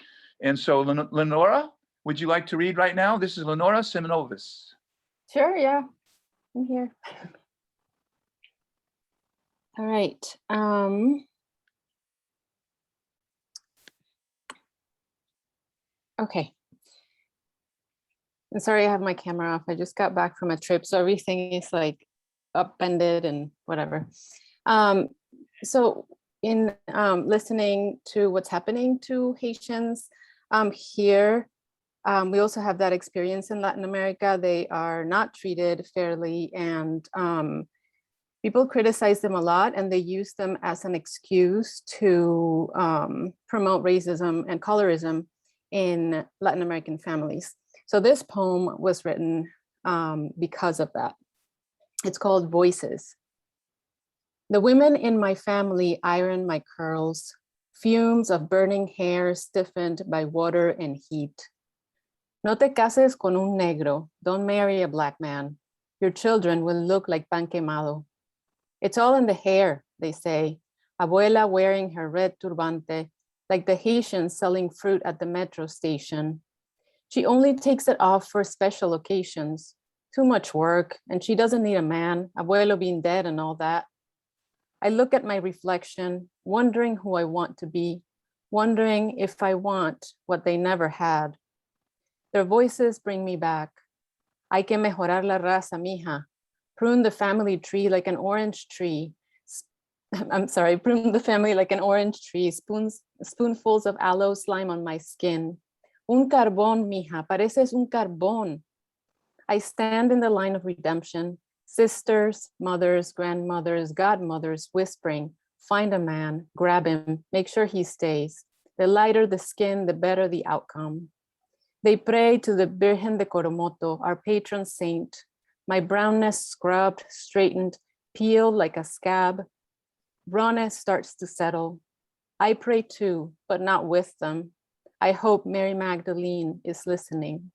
And so Lenora, would you like to read right now? This is Lenora Semenovis. Sure, yeah, I'm here. All right. Okay. I'm sorry I have my camera off. I just got back from a trip, so everything is like upended and whatever. So in listening to what's happening to Haitians here, we also have that experience in Latin America. They are not treated fairly, and people criticize them a lot, and they use them as an excuse to promote racism and colorism in Latin American families. So this poem was written because of that. It's called Voices. The women in my family iron my curls, fumes of burning hair stiffened by water and heat. No te cases con un negro, don't marry a black man. Your children will look like pan quemado. It's all in the hair, they say. Abuela wearing her red turbante, like the Haitians selling fruit at the metro station. She only takes it off for special occasions. Too much work, and she doesn't need a man, abuelo being dead and all that. I look at my reflection, wondering who I want to be, wondering if I want what they never had. Their voices bring me back. Hay que mejorar la raza, mija. Prune the family tree like an orange tree. Prune the family like an orange tree, spoonfuls of aloe slime on my skin. Un carbón, mija, pareces un carbón. I stand in the line of redemption, sisters, mothers, grandmothers, godmothers whispering, find a man, grab him, make sure he stays. The lighter the skin, the better the outcome. They pray to the Virgen de Coromoto, our patron saint. My brownness scrubbed, straightened, peeled like a scab. Rawness starts to settle. I pray too, but not with them. I hope Mary Magdalene is listening.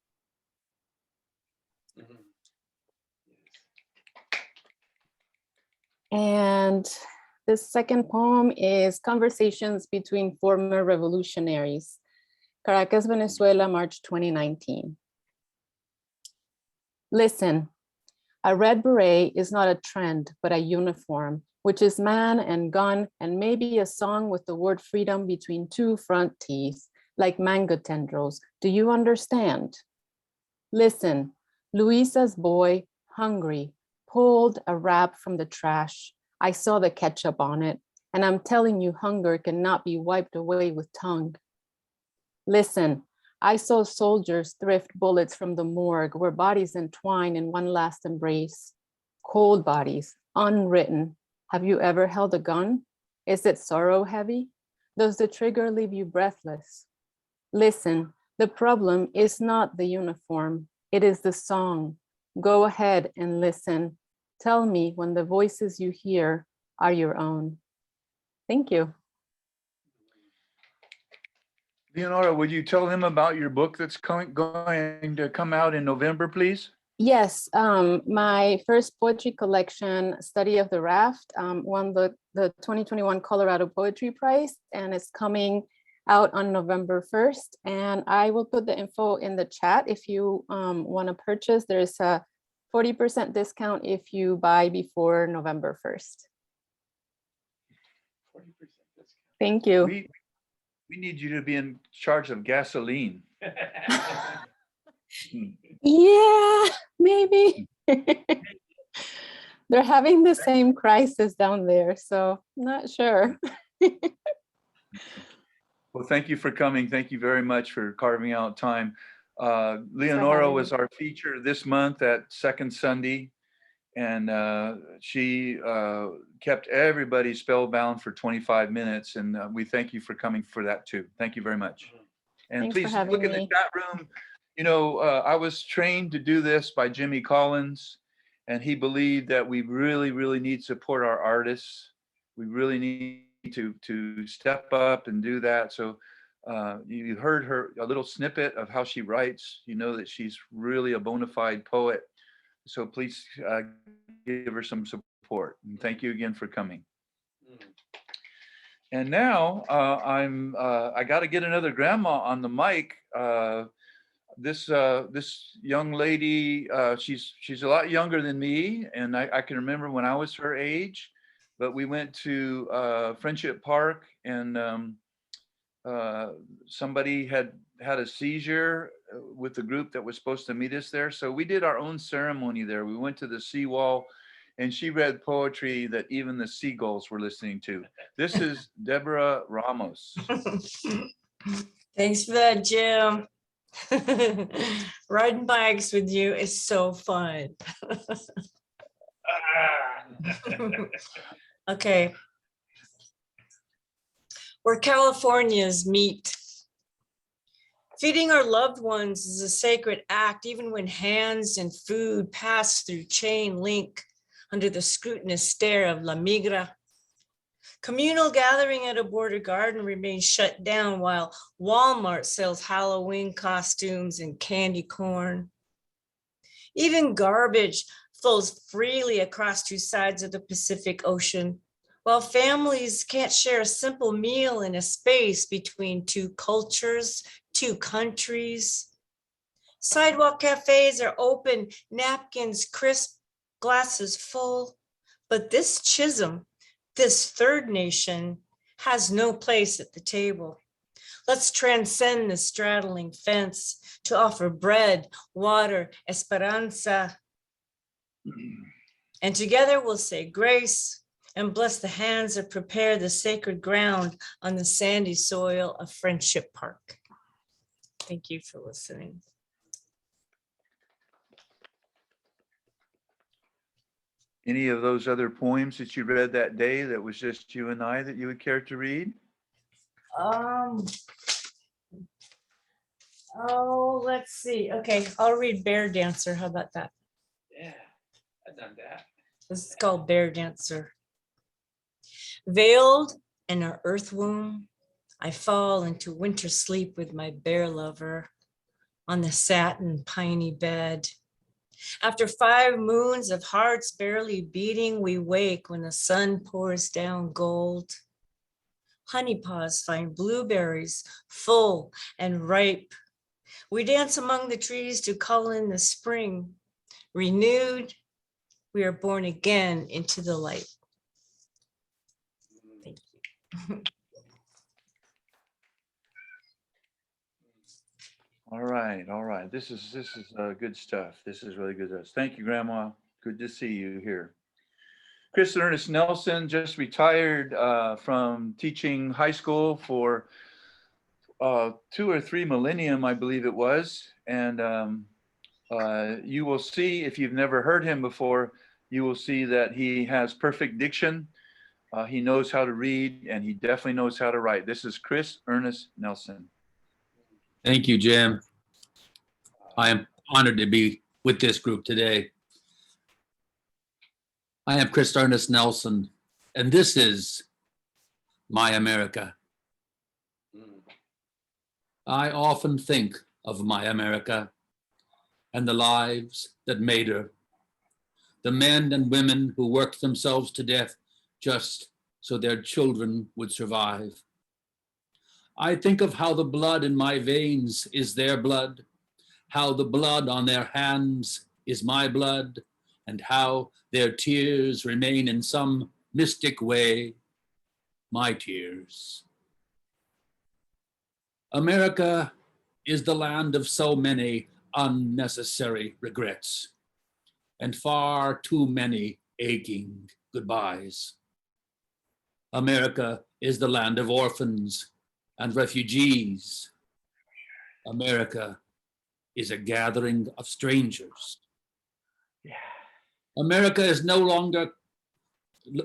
And the second poem is Conversations Between Former Revolutionaries. Caracas, Venezuela, March 2019. Listen, a red beret is not a trend, but a uniform, which is man and gun and maybe a song with the word freedom between 2 front teeth, like mango tendrils. Do you understand? Listen, Luisa's boy, hungry, pulled a wrap from the trash. I saw the ketchup on it, and I'm telling you, hunger cannot be wiped away with tongue. Listen, I saw soldiers thrift bullets from the morgue where bodies entwine in one last embrace. Cold bodies, unwritten. Have you ever held a gun? Is it sorrow heavy? Does the trigger leave you breathless? Listen, the problem is not the uniform. It is the song. Go ahead and listen. Tell me when the voices you hear are your own. Thank you. Leonora, would you tell them about your book that's going to come out in November, please? Yes, my first poetry collection, Study of the Raft, won the 2021 Colorado Poetry Prize, and it's coming out on November 1st. And I will put the info in the chat if you want to purchase. There's a 40% discount if you buy before November 1st. 40% discount. Thank you. We need you to be in charge of gasoline. Yeah, maybe. They're having the same crisis down there, so not sure. Well, thank you for coming. Thank you very much for carving out time. Leonora was our feature this month at Second Sunday, and she kept everybody spellbound for 25 minutes, and we thank you for coming for that too. Thank you very much. And Thanks for please having look in the me. chat room. You know, I was trained to do this by Jimmy Collins, and he believed that we really, really need to support our artists. We really need to step up and do that. So you heard her, a little snippet of how she writes. You know that she's really a bona fide poet. So please give her some support. And thank you again for coming. And now I got to get another grandma on the mic. This young lady, she's a lot younger than me, and I can remember when I was her age. But we went to Friendship Park, and somebody had a seizure with the group that was supposed to meet us there. So we did our own ceremony there. We went to the seawall, and she read poetry that even the seagulls were listening to. This is Deborah Ramos. Thanks for that, Jim. Riding bikes with you is so fun. Okay. Where Californians meet. Feeding our loved ones is a sacred act, even when hands and food pass through chain link under the scrutinous stare of La Migra. Communal gathering at a border garden remains shut down while Walmart sells Halloween costumes and candy corn. Even garbage flows freely across two sides of the Pacific Ocean, while families can't share a simple meal in a space between two cultures, two countries. Sidewalk cafes are open, napkins crisp, glasses full, but this Chisholm, this third nation, has no place at the table. Let's transcend the straddling fence to offer bread, water, esperanza. And together we'll say grace and bless the hands that prepare the sacred ground on the sandy soil of Friendship Park. Thank you for listening. Any of those other poems that you read that day that was just you and I that you would care to read? Oh, let's see. Okay, I'll read Bear Dancer. How about that? Yeah, I've done that. This is called Bear Dancer. Veiled in our earth womb, I fall into winter sleep with my bear lover on the satin piney bed. After 5 moons of hearts barely beating, we wake when the sun pours down gold. Honeypaws find blueberries full and ripe. We dance among the trees to call in the spring. Renewed, we are born again into the light. Thank you. All right, all right. This is good stuff. This is really good stuff. Thank you, Grandma. Good to see you here. Chris Ernest Nelson just retired from teaching high school for 2 or 3 millennium, I believe it was. And you will see, if you've never heard him before, you will see that he has perfect diction. He knows how to read, and he definitely knows how to write. This is Chris Ernest Nelson. Thank you, Jim. I am honored to be with this group today. I am Chris Ernest Nelson, and this is My America. I often think of my America and the lives that made her, the men and women who worked themselves to death just so their children would survive. I think of how the blood in my veins is their blood, how the blood on their hands is my blood, and how their tears remain in some mystic way my tears. America is the land of so many unnecessary regrets and far too many aching goodbyes. America is the land of orphans and refugees. America is a gathering of strangers. America is no longer,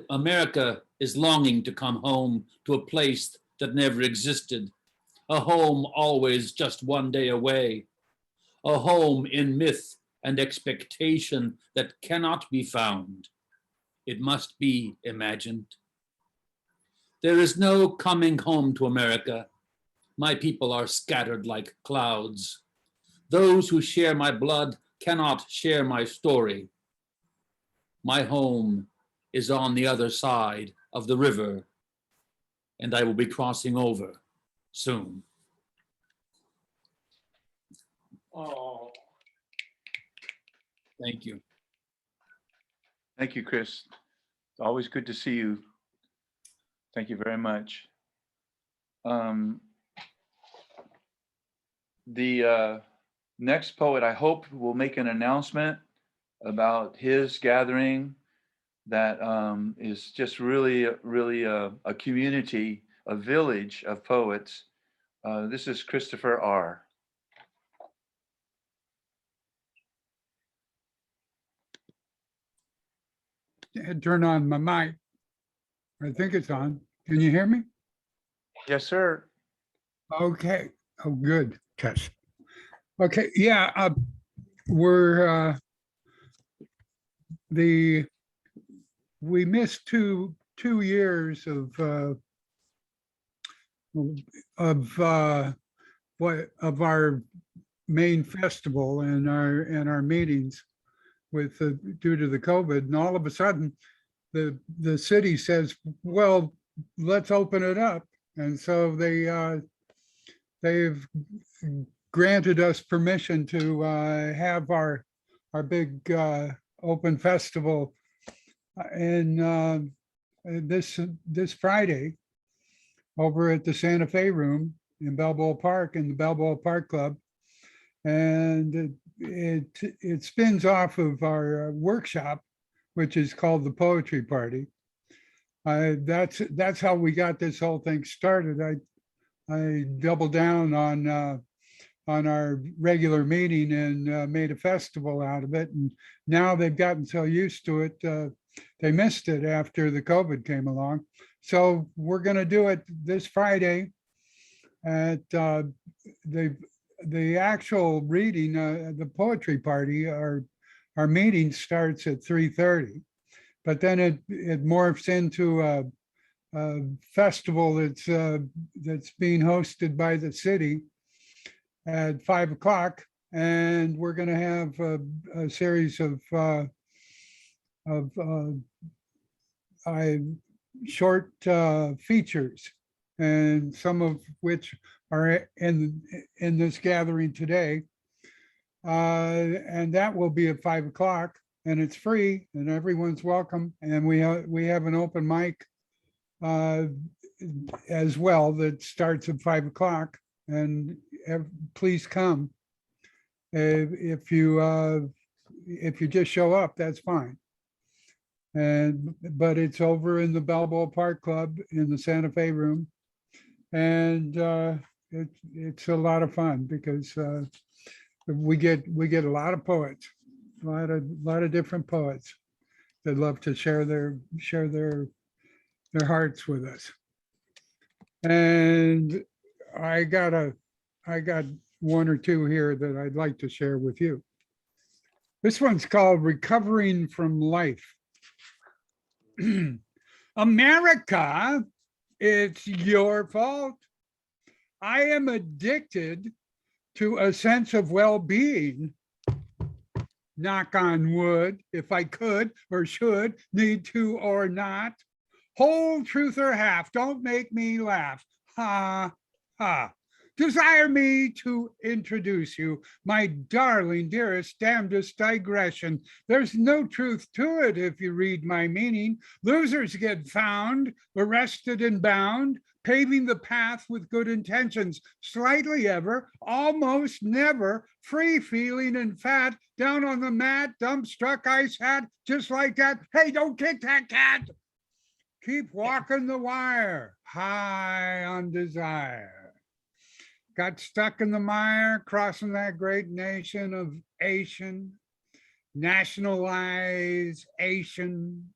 America is longing to come home to a place that never existed, a home always just one day away, a home in myth and expectation that cannot be found. It must be imagined. There is no coming home to America. My people are scattered like clouds. Those who share my blood cannot share my story. My home is on the other side of the river, and I will be crossing over soon. Oh. Thank you. Thank you, Chris. It's always good to see you. Thank you very much. The next poet, I hope, will make an announcement about his gathering that is just really a community, a village of poets. This is Christopher R. Had turned on my mic. I think it's on. Can you hear me? Yes, sir. Okay. Oh, good. Test. Okay. Yeah. We're we missed two years of our main festival and our meetings with due to the COVID, and all of a sudden the city says, well, let's open it up, and so they've granted us permission to have our big open festival in this Friday over at the Santa Fe Room in Balboa Park, in the Balboa Park Club. And it spins off of our workshop, which is called the Poetry Party. That's how we got this whole thing started. I doubled down on our regular meeting and made a festival out of it. And now they've gotten so used to it, they missed it after the COVID came along. So we're going to do it this Friday at the actual reading, the poetry party. Our meeting starts at 3:30, but then it morphs into a festival that's being hosted by the city at 5 o'clock, and we're going to have a series of short features, and some of which are in this gathering today, and that will be at 5 o'clock, and it's free, and everyone's welcome. And we have an open mic as well that starts at 5 o'clock, and please come. If you just show up, that's fine. But it's over in the Balboa Park Club in the Santa Fe Room, and it's a lot of fun because we get a lot of poets, a lot of different poets that love to share their hearts with us. And I got one or two here that I'd like to share with you. This one's called Recovering from Life. America, it's your fault. I am addicted to a sense of well-being. Knock on wood, if I could or should, need to or not. Whole truth or half, don't make me laugh. Ha, ha. Desire me to introduce you, my darling, dearest, damnedest digression. There's no truth to it if you read my meaning. Losers get found, arrested and bound, paving the path with good intentions, slightly ever, almost never, free feeling and fat, down on the mat, dumbstruck ice hat, just like that. Hey, don't kick that cat. Keep walking the wire, high on desire. Got stuck in the mire, crossing that great nation of Asian, nationalization,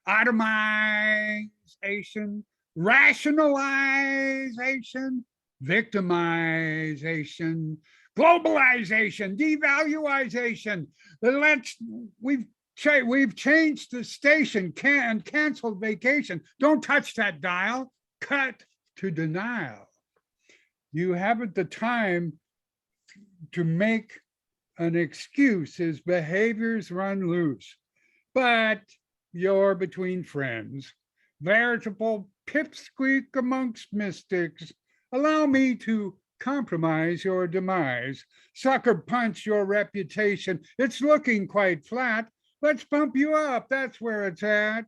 itemization, rationalization, victimization, globalization, devaluation. We've changed the station and canceled vacation. Don't touch that dial. Cut to denial. You haven't the time to make an excuse. His behaviors run loose, but you're between friends, veritable pipsqueak amongst mystics. Allow me to compromise your demise, sucker punch your reputation. It's looking quite flat. Let's bump you up. That's where it's at.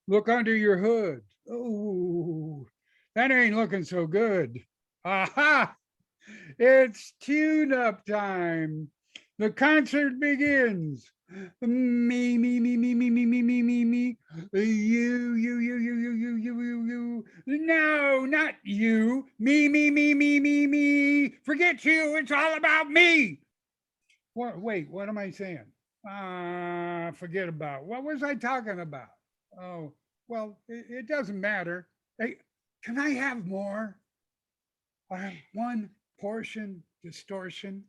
Look under your hood. Oh, that ain't looking so good. Aha! It's tune-up time. The concert begins. Me, me, me, me, me, me, me, me, me, me. You. No, not you. Me, me, me, me, me, me. Forget you. It's all about me. What? Wait, what am I saying? Forget about. What was I talking about? Oh, well, it doesn't matter. Hey, can I have more? One portion distortion.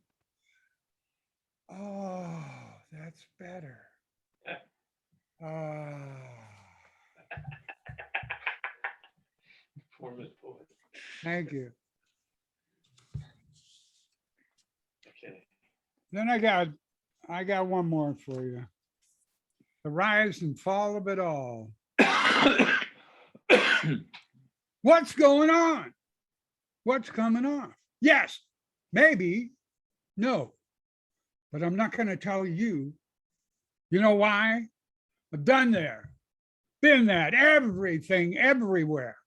Oh, that's better. Thank you. Okay. Then I got one more for you. The rise and fall of it all. What's going on? What's coming off? Yes, maybe, no, but I'm not going to tell you. You know why? I've done there, been that, everything, everywhere.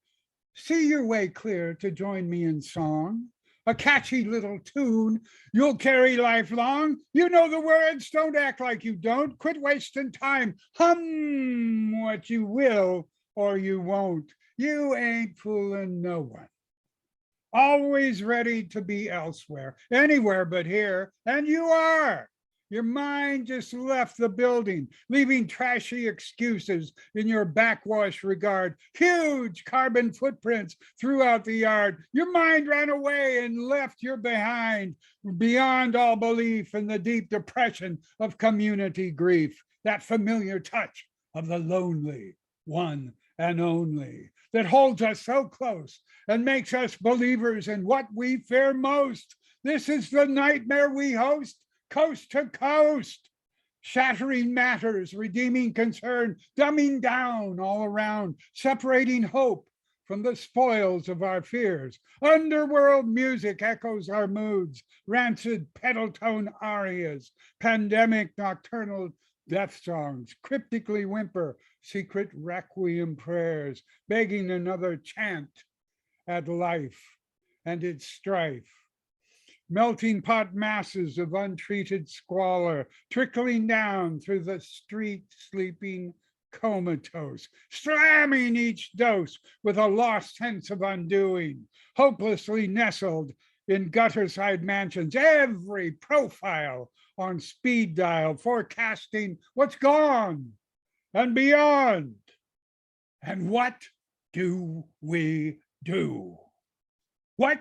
See your way clear to join me in song, a catchy little tune you'll carry lifelong. You know the words, don't act like you don't. Quit wasting time. Hum what you will or you won't. You ain't fooling no one. Always ready to be elsewhere, anywhere but here, and you are. Your mind just left the building, leaving trashy excuses in your backwash regard, huge carbon footprints throughout the yard. Your mind ran away and left you behind, beyond all belief in the deep depression of community grief, that familiar touch of the lonely one and only that holds us so close and makes us believers in what we fear most. This is the nightmare we host, coast to coast. Shattering matters, redeeming concern, dumbing down all around, separating hope from the spoils of our fears. Underworld music echoes our moods, rancid pedal tone arias, pandemic nocturnal death songs, cryptically whimper secret requiem prayers, begging another chant at life and its strife. Melting pot masses of untreated squalor trickling down through the street sleeping comatose, slamming each dose with a lost sense of undoing, hopelessly nestled in gutter-side mansions, every profile on speed dial, forecasting what's gone and beyond. And what do we do? What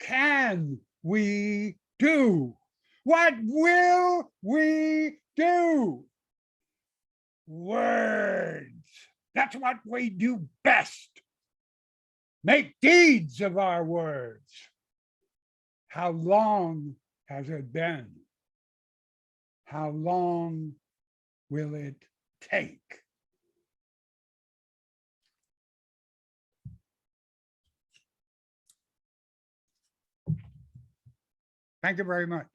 can we do? What will we do? Words. That's what we do best. Make deeds of our words. How long has it been? How long will it take? Thank you very much.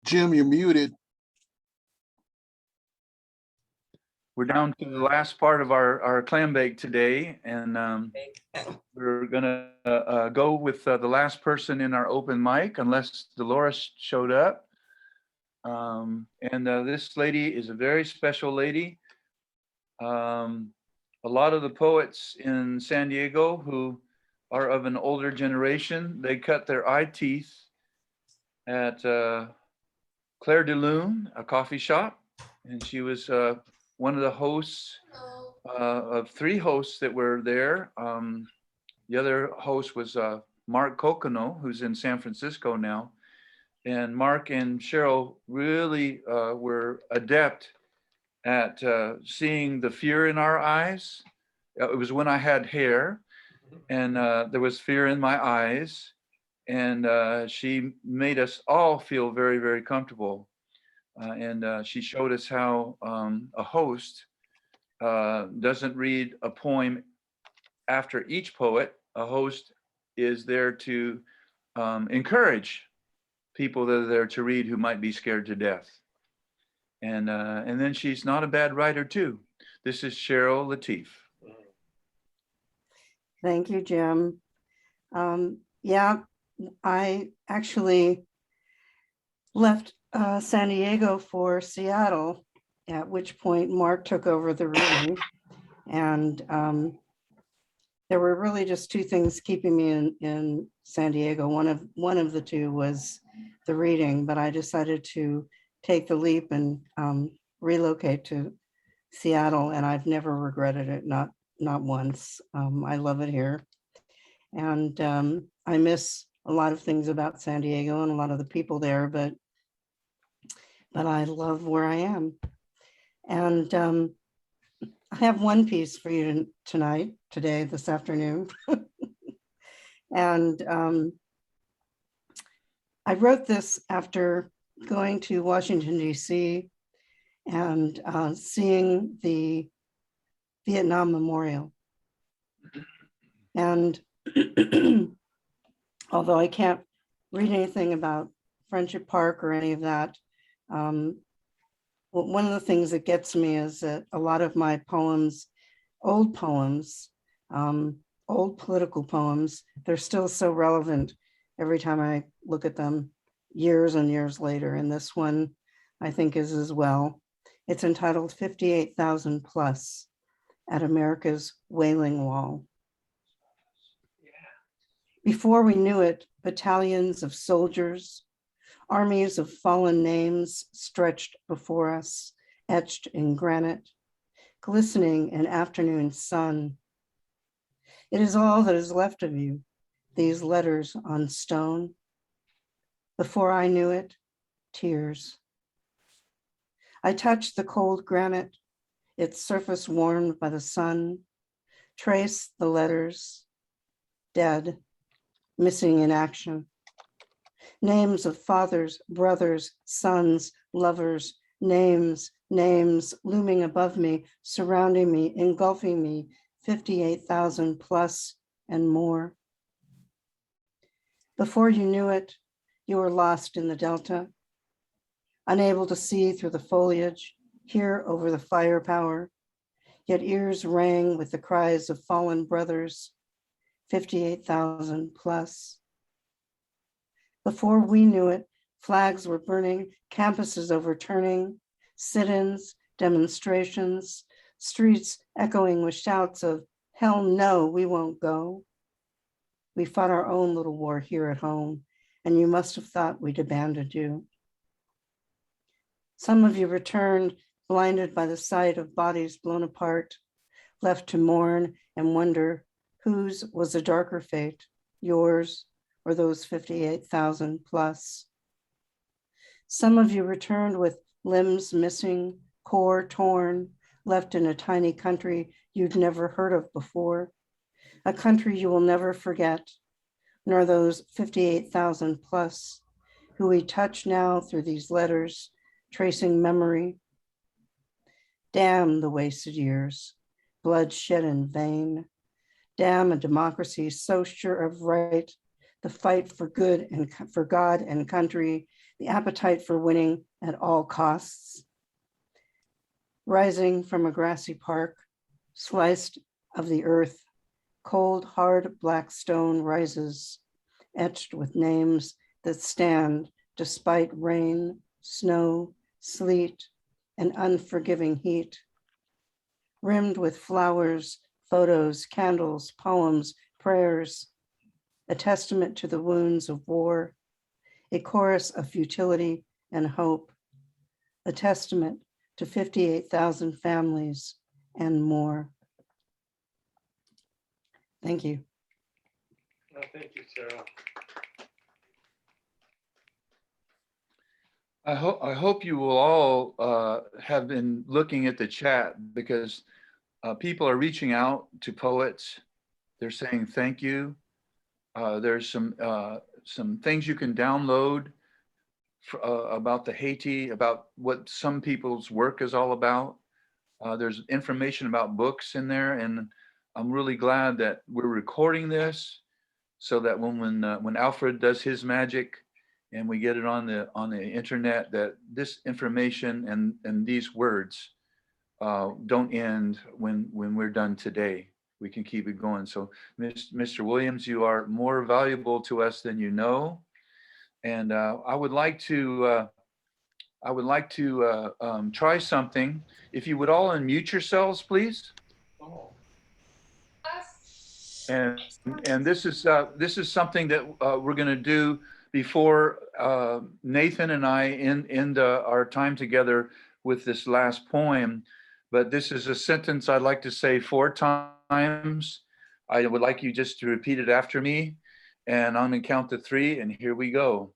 Jim, you're muted. We're down to the last part of our clam bake today, and we're gonna go with the last person in our open mic, unless Dolores showed up. This lady is a very special lady. A lot of the poets in San Diego who are of an older generation, they cut their eye teeth at Claire de Lune, a coffee shop, and she was one of the hosts of 3 hosts that were there. The other host was Mark Cocono, who's in San Francisco now. And Mark and Cheryl really were adept at seeing the fear in our eyes. It was when I had hair, and there was fear in my eyes. And she made us all feel very, very comfortable. She showed us how a host doesn't read a poem after each poet. A host is there to encourage people that are there to read who might be scared to death. And then she's not a bad writer too. This is Cheryl Lateef. Thank you, Jim. Yeah, I actually left San Diego for Seattle, at which point Mark took over the reading. And there were really just 2 things keeping me in San Diego. One of the 2 was the reading, but I decided to take the leap and relocate to Seattle, and I've never regretted it, not once. I love it here. And I miss a lot of things about San Diego and a lot of the people there, but I love where I am. And I have one piece for you today, this afternoon. And I wrote this after going to Washington, D.C. and seeing the Vietnam Memorial. And although I can't read anything about Friendship Park or any of that, one of the things that gets me is that a lot of my poems, old political poems, they're still so relevant every time I look at them years and years later. And this one, I think, is as well. It's entitled 58,000 Plus at America's Wailing Wall. Before we knew it, battalions of soldiers, armies of fallen names stretched before us, etched in granite, glistening in afternoon sun. It is all that is left of you, these letters on stone. Before I knew it, tears. I touched the cold granite, its surface warmed by the sun, traced the letters, dead, missing in action. Names of fathers, brothers, sons, lovers, names looming above me, surrounding me, engulfing me, 58,000 plus and more. Before you knew it, you were lost in the Delta, unable to see through the foliage, hear over the firepower, yet ears rang with the cries of fallen brothers, 58,000 plus. Before we knew it, flags were burning, campuses overturning, sit-ins, demonstrations, streets echoing with shouts of, hell no, we won't go. We fought our own little war here at home, and you must have thought we'd abandoned you. Some of you returned, blinded by the sight of bodies blown apart, left to mourn and wonder Whose was a darker fate, yours or those 58,000 plus? Some of you returned with limbs missing, core torn, left in a tiny country you'd never heard of before, a country you will never forget, nor those 58,000 plus who we touch now through these letters, tracing memory. Damn the wasted years, blood shed in vain. Damn a democracy so sure of right, the fight for good and for God and country, the appetite for winning at all costs. Rising from a grassy park, sliced of the earth, cold, hard black stone rises, etched with names that stand despite rain, snow, sleet, and unforgiving heat. Rimmed with flowers, photos, candles, poems, prayers, a testament to the wounds of war, a chorus of futility and hope, a testament to 58,000 families and more. Thank you. Oh, thank you, Sarah. I hope you will all have been looking at the chat, because people are reaching out to poets. They're saying thank you. There's some things you can download about the Haiti, about what some people's work is all about. There's information about books in there, and I'm really glad that we're recording this so that when Alfred does his magic and we get it on the internet, that this information and these words don't end when we're done today. We can keep it going. So, Mr. Williams, you are more valuable to us than you know, and I would like to try something. If you would all unmute yourselves, please. And this is something that we're going to do before Nathan and I end our time together with this last poem. But this is a sentence I'd like to say 4 times. I would like you just to repeat it after me, and I'm going to count to 3, and here we go.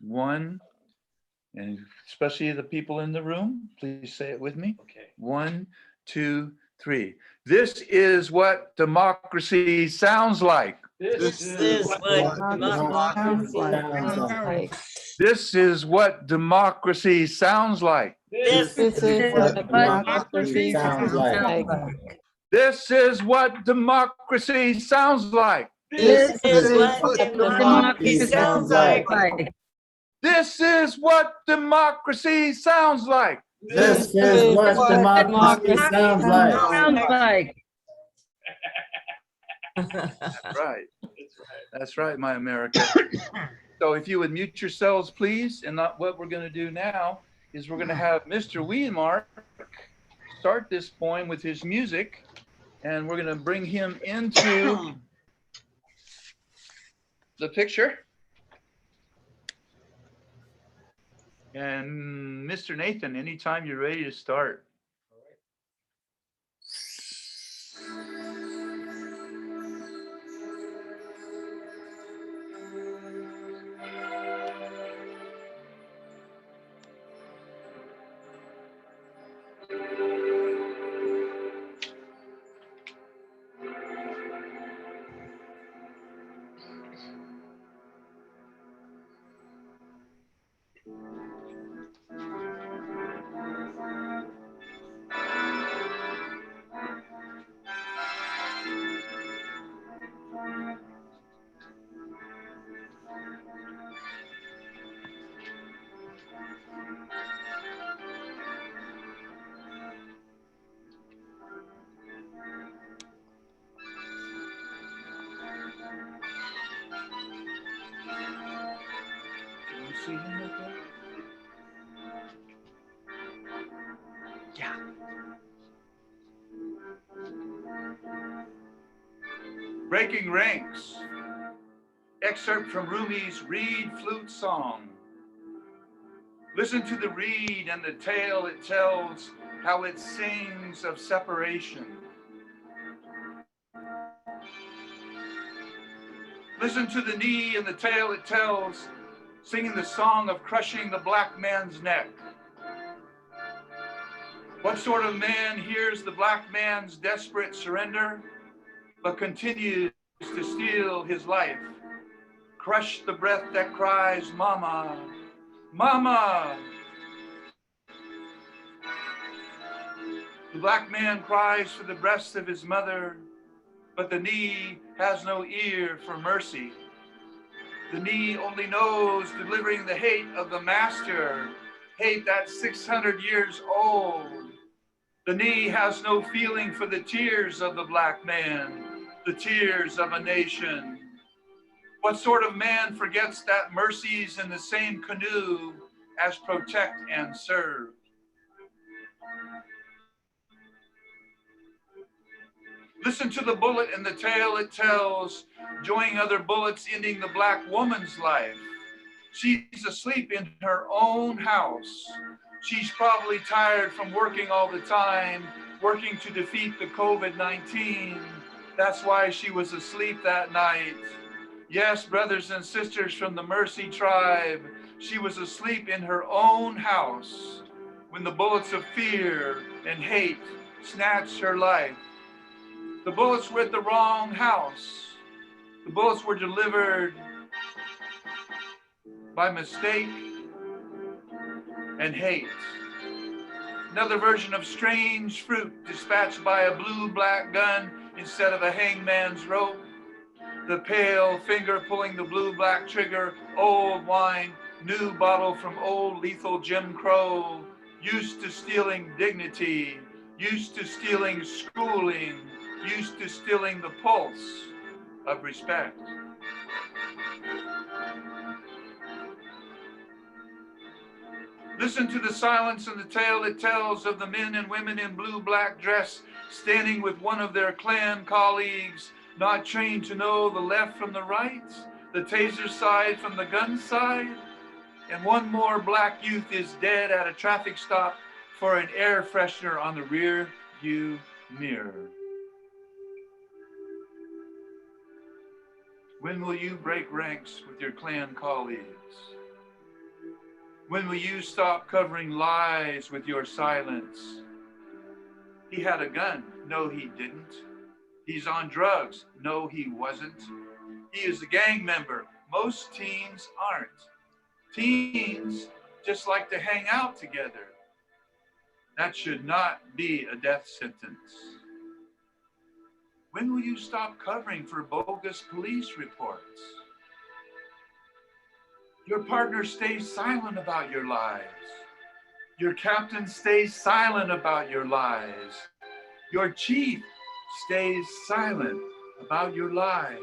1, and especially the people in the room, please say it with me. Okay. 1, 2, 3. This is what democracy sounds like. This is what democracy sounds like. This is what democracy sounds like. This is what democracy sounds like. This is what democracy sounds like. This is what democracy sounds like. This is what democracy sounds like. This is what democracy sounds like. That's right. That's right, my America. So if you would mute yourselves, please. And what we're going to do now is we're going to have Mr. Weemark start this poem with his music, and we're going to bring him into the picture. And Mr. Nathan, anytime you're ready to start. See him right there? Yeah. Breaking Ranks. Excerpt from Rumi's reed flute song. Listen to the reed and the tale it tells, how it sings of separation. Listen to the knee and the tale it tells, singing the song of crushing the black man's neck. What sort of man hears the black man's desperate surrender, but continues to steal his life? Crush the breath that cries, mama, mama. The black man cries for the breast of his mother, but the knee has no ear for mercy. The knee only knows delivering the hate of the master, hate that's 600 years old. The knee has no feeling for the tears of the black man, the tears of a nation. What sort of man forgets that mercy's in the same canoe as protect and serve? Listen to the bullet and the tale it tells, joining other bullets ending the black woman's life. She's asleep in her own house. She's probably tired from working all the time, working to defeat the COVID-19. That's why she was asleep that night. Yes, brothers and sisters from the Mercy tribe, she was asleep in her own house when the bullets of fear and hate snatched her life. The bullets were at the wrong house. The bullets were delivered by mistake and hate. Another version of strange fruit dispatched by a blue-black gun instead of a hangman's rope. The pale finger pulling the blue-black trigger, old wine, new bottle from old lethal Jim Crow, used to stealing dignity, used to stealing schooling, used to stealing the pulse of respect. Listen to the silence and the tale it tells of the men and women in blue-black dress standing with one of their Klan colleagues, not trained to know the left from the right, the taser side from the gun side. And one more black youth is dead at a traffic stop for an air freshener on the rear view mirror. When will you break ranks with your Klan colleagues? When will you stop covering lies with your silence? He had a gun. No, he didn't. He's on drugs. No, he wasn't. He is a gang member. Most teens aren't. Teens just like to hang out together. That should not be a death sentence. When will you stop covering for bogus police reports? Your partner stays silent about your lies. Your captain stays silent about your lies. Your chief stays silent about your lies.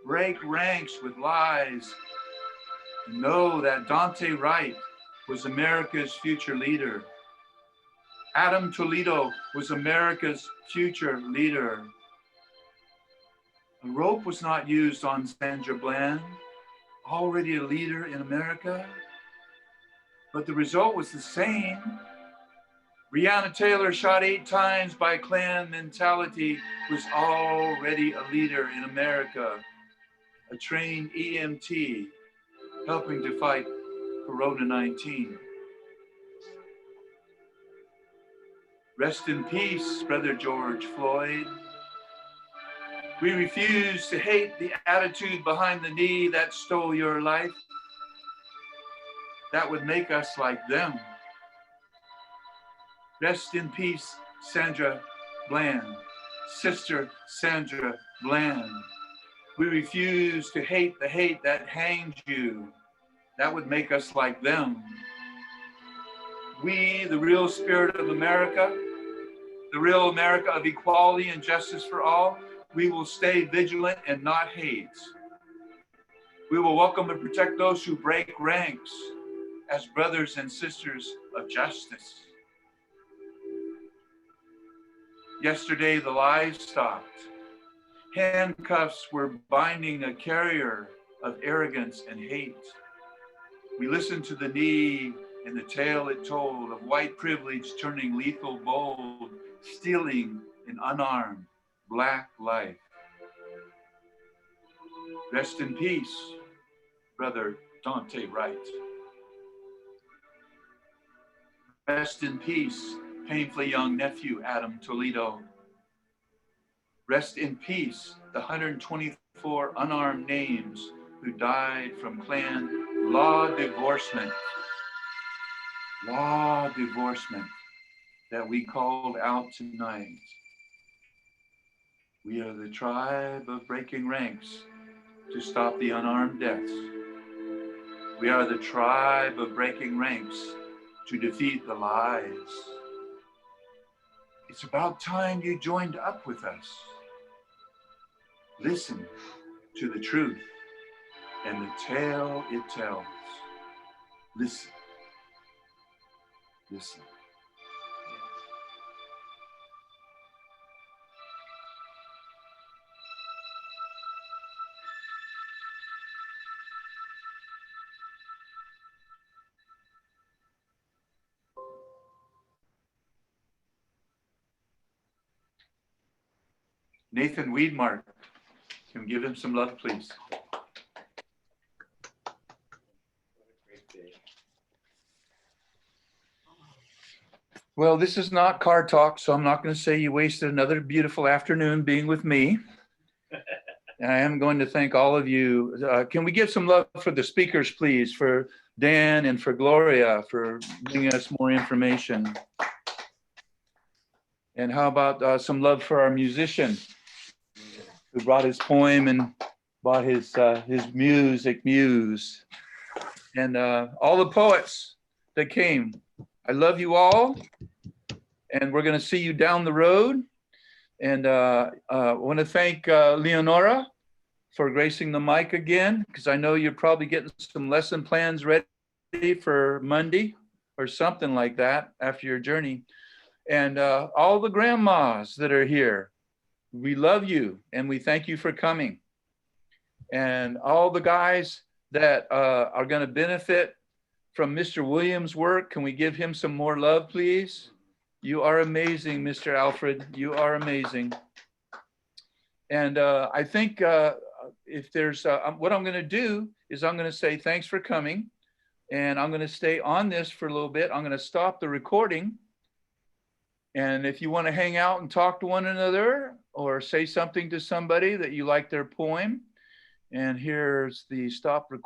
Break ranks with lies. Know that Dante Wright was America's future leader. Adam Toledo was America's future leader. A rope was not used on Sandra Bland, already a leader in America, but the result was the same. Breonna Taylor, shot 8 times by Klan mentality, was already a leader in America, a trained EMT helping to fight Corona-19. Rest in peace, Brother George Floyd. We refuse to hate the attitude behind the knee that stole your life. That would make us like them. Rest in peace, Sandra Bland, Sister Sandra Bland. We refuse to hate the hate that hangs you. That would make us like them. We, the real spirit of America, the real America of equality and justice for all, we will stay vigilant and not hate. We will welcome and protect those who break ranks as brothers and sisters of justice. Yesterday, the lies stopped. Handcuffs were binding a carrier of arrogance and hate. We listened to the knee and the tale it told of white privilege turning lethal bold, stealing an unarmed Black life. Rest in peace, Brother Dante Wright. Rest in peace, painfully young nephew Adam Toledo. Rest in peace, the 124 unarmed names who died from Klan law divorcement. Law divorcement that we called out tonight. We are the tribe of breaking ranks to stop the unarmed deaths. We are the tribe of breaking ranks to defeat the lies. It's about time you joined up with us. Listen to the truth and the tale it tells. Listen. Listen. Nathan Weedmark, can we give him some love, please? Well, this is not car talk, so I'm not going to say you wasted another beautiful afternoon being with me. And I am going to thank all of you. Can we give some love for the speakers, please, for Dan and for Gloria for giving us more information? And how about some love for our musician who brought his poem and brought his music muse, and all the poets that came. I love you all, and we're going to see you down the road. And I want to thank Leonora for gracing the mic again, because I know you're probably getting some lesson plans ready for Monday or something like that after your journey. And all the grandmas that are here, we love you and we thank you for coming. And all the guys that are going to benefit from Mr. Williams' work, can we give him some more love, please? You are amazing, Mr. Alfred. You are amazing. And I think if there's, what I'm going to do is I'm going to say thanks for coming. And I'm going to stay on this for a little bit. I'm going to stop the recording. And if you want to hang out and talk to one another or say something to somebody that you like their poem, and here's the stop recording.